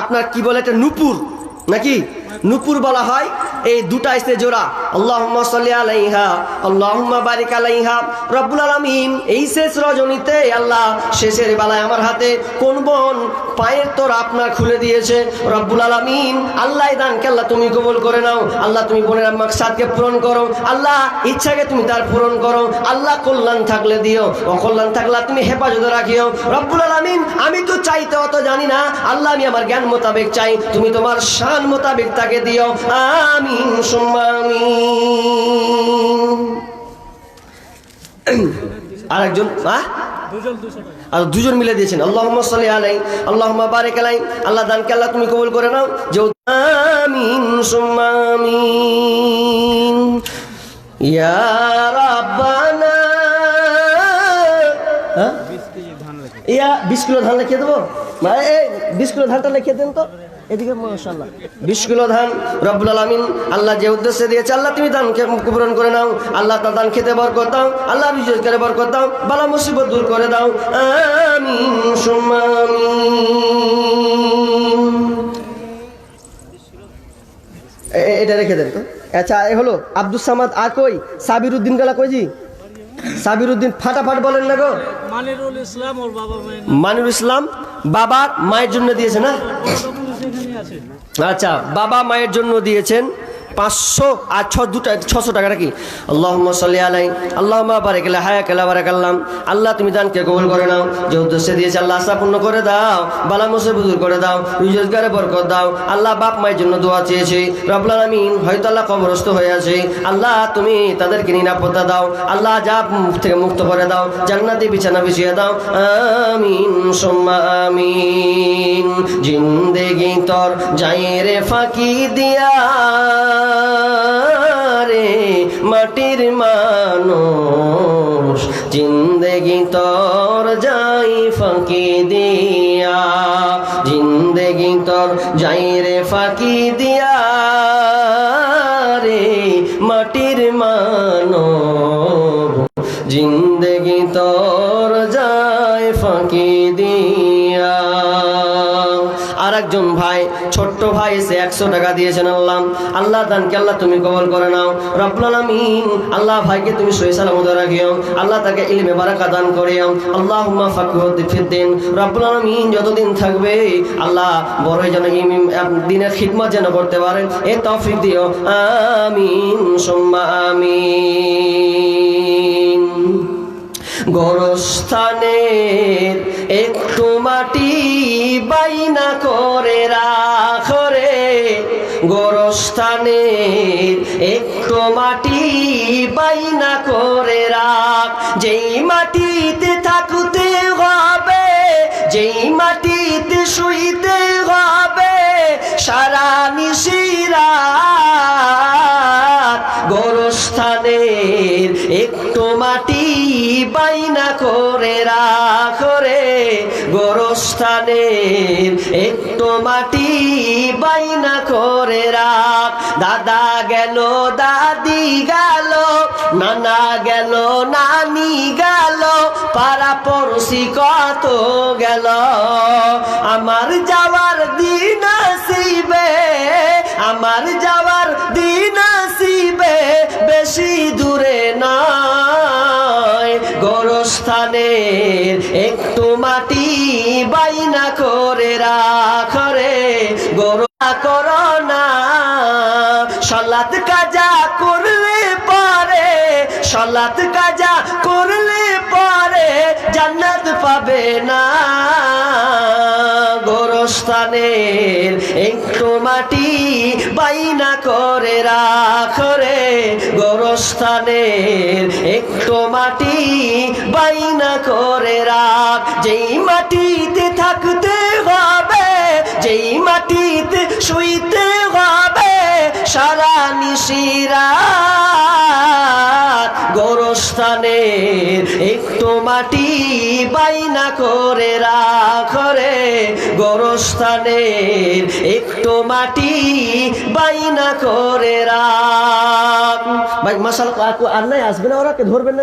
আপনার কি বলে এটা নুপুর নাকি, নুপুর বলা হয়, এই দুটা ইসে জোড়া। আল্লাহুম্মা সাল্লি আলাইহা আল্লাহুম্মা বারিক আলাইহা। রব্বুল আলামিন এই শেষ রজনীতে আল্লাহ শেষের বেলায় আমার হাতে কোন বোন পায়ের তোর আপনার খুলে দিয়েছে, রব্বুল আলামিন আল্লাহ দানকে আল্লাহ তুমি কবুল করে নাও, আল্লাহ তুমি বোনের মাকসাদকে পূরণ করো, আল্লাহ ইচ্ছাকে তুমি তার পূরণ করো, আল্লাহ কল্যাণ থাকলে দিও, অকল্যাণ থাকলে তুমি হেফাজতে রাখিও। রব্বুল আলামিন আমি তো চাইতে অত জানি না, আল্লাহ আমি আমার জ্ঞান মোতাবেক চাই, তুমি তোমার শান মোতাবেক তাকে দিও, আমিন সুম্মা আমিন। আরেকজন আর দুজন মিলে দিয়েছেন আল্লাহুম্মা সাল্লি আলাই আল্লাহুম্মা বারিক আলাই, আল্লাহ দানকে আল্লাহ তুমি কবুল করে নাও, যে আমিন সুম্মা আমিন। ইয়া রাব্বানা, 20 কিলো ধান লিখে দেবো, 20 কিলো ধানটা লিখে দেন তো এদিকে, মাশাআল্লাহ 20 কিলো ধান রব্বুল আলামিন আল্লাহ যে উদ্দেশ্যে দিয়েছে, আল্লাহ তুমি দানকে পূরণ করে নাও, আল্লাহ তার দান খেতে বরকত দাও, আল্লাহ রিজিকে বরকত দাও, বালা মুসিবত দূর করে দাও, আমিন সুম্মা আমিন। এটা রেখে দেন তো। আচ্ছা এ হলো আব্দুস সামাদ, আর কই সাবিরউদ্দিন গেলা কই জি, সাবিরউদ্দিন ফাটাফাট বলেন না গো। মানিরুল ইসলাম ওর বাবা মায়ের মানিরুল ইসলাম বাবার মায়ের জন্য দিয়েছে না? আচ্ছা বাবা মায়ের জন্য দিয়েছেন 500 আর 600 টাকা নাকি? আল্লাহুম্মা সাল্লি আলাই আল্লাহুম্মা বারিক আলা হায়াকালা বারাকাল্লাম। আল্লাহ তুমি দানকে কবুল করে নাও, যে উদ্দেশ্যে দিয়েছে আল্লাহ আশা পূর্ণ করে দাও, বালা মুসিবত দূর করে দাও, রোজগারে বরকত দাও। আল্লাহ বাপ মায়ের জন্য দোয়া চেয়েছে, রব্বুল আলামিন হয়তো আল্লাহ কবরস্থ হয়ে আছে, আল্লাহ তুমি তাদেরকে নিরাপত্তা দাও, আল্লাহ আযাব থেকে মুক্ত করে দাও, জান্নাতে বিছানা বিছিয়ে দাও, আমিন সুম্মা আমিন। জিন্দেগি তোর যাই রে ফাঁকি দিয়া রে মাটির মানুষ, জিন্দেগি তোর যাই ফাঁকি দিয়া, জিন্দেগি তোর যাই রে ফাঁকি দিয়া রে মাটির মানুষ, জিন্দেগি তোর যাই ফাঁকি দিয়া। আর একজন ভাই ছোট্ট ভাই এসে 100 টাকা দিয়েছেন, আল্লাহ আল্লাহ দানকে আল্লাহ তুমি কবুল করে নাও, রব্বুল আলামিন আল্লাহ ভাইকে তুমি সহি সালামত রাখিও, আল্লাহ তাকে ইলমে বারাকাত দান করিও, আল্লাহুম্মা ফাকিহু ফিদ্দিন। রব্বুল আলামিন যতদিন থাকবে আল্লাহ বড় যেন দিনের খিদমত যেন করতে পারেন, এ তৌফিক দিও, আমিন সুম্মা আমিন। গোরস্থানের একটু মাটি বাইনা করে রাখরে, গোরস্থানের একটু মাটি বাইনা করে রাখ, যেই মাটিতে থাকতে হবে, যেই মাটিতে শুইতে হবে সারা নিশিরা, গোরস্থানের একটু মাটি বাইনা করে রাখরে, গোরস্থানের গোরস্থানের একটু মাটি বাইনা করে রাখ। দাদা গেল, দাদি গেল, নানা গেল, নানি গেল, পাড়া পড়শি কত গেল। আমার যাওয়ার দিন আসিবে, আমার যাওয়ার দিন আসিবে, বেশি দূরে নয়। গোরস্থানের একটু মাটি বাইনা করে রাখ রে, গোরা করো না। সালাত কাজা করলে পরে, সালাত কাজা করলে পরে জান্নাত পাবে না। গোরস্থানের একটু মাটি বাইনা করে রাখ রে, গোরস্থানের একটু মাটি বাইনা করে রাখ। যেই মাটিতে থাকতে হবে, যেই মাটিতে শুইতে হবে সারা নিশিরাত, গোরস্থানের একটু মাটি বাইনা করে রাখ রে, গোরস্থানের একটু মাটি বাইনা করে রাখ। ভাই মাশাআল্লাহ, আর নাই আসবে না, ওরা কে ধরবেন না।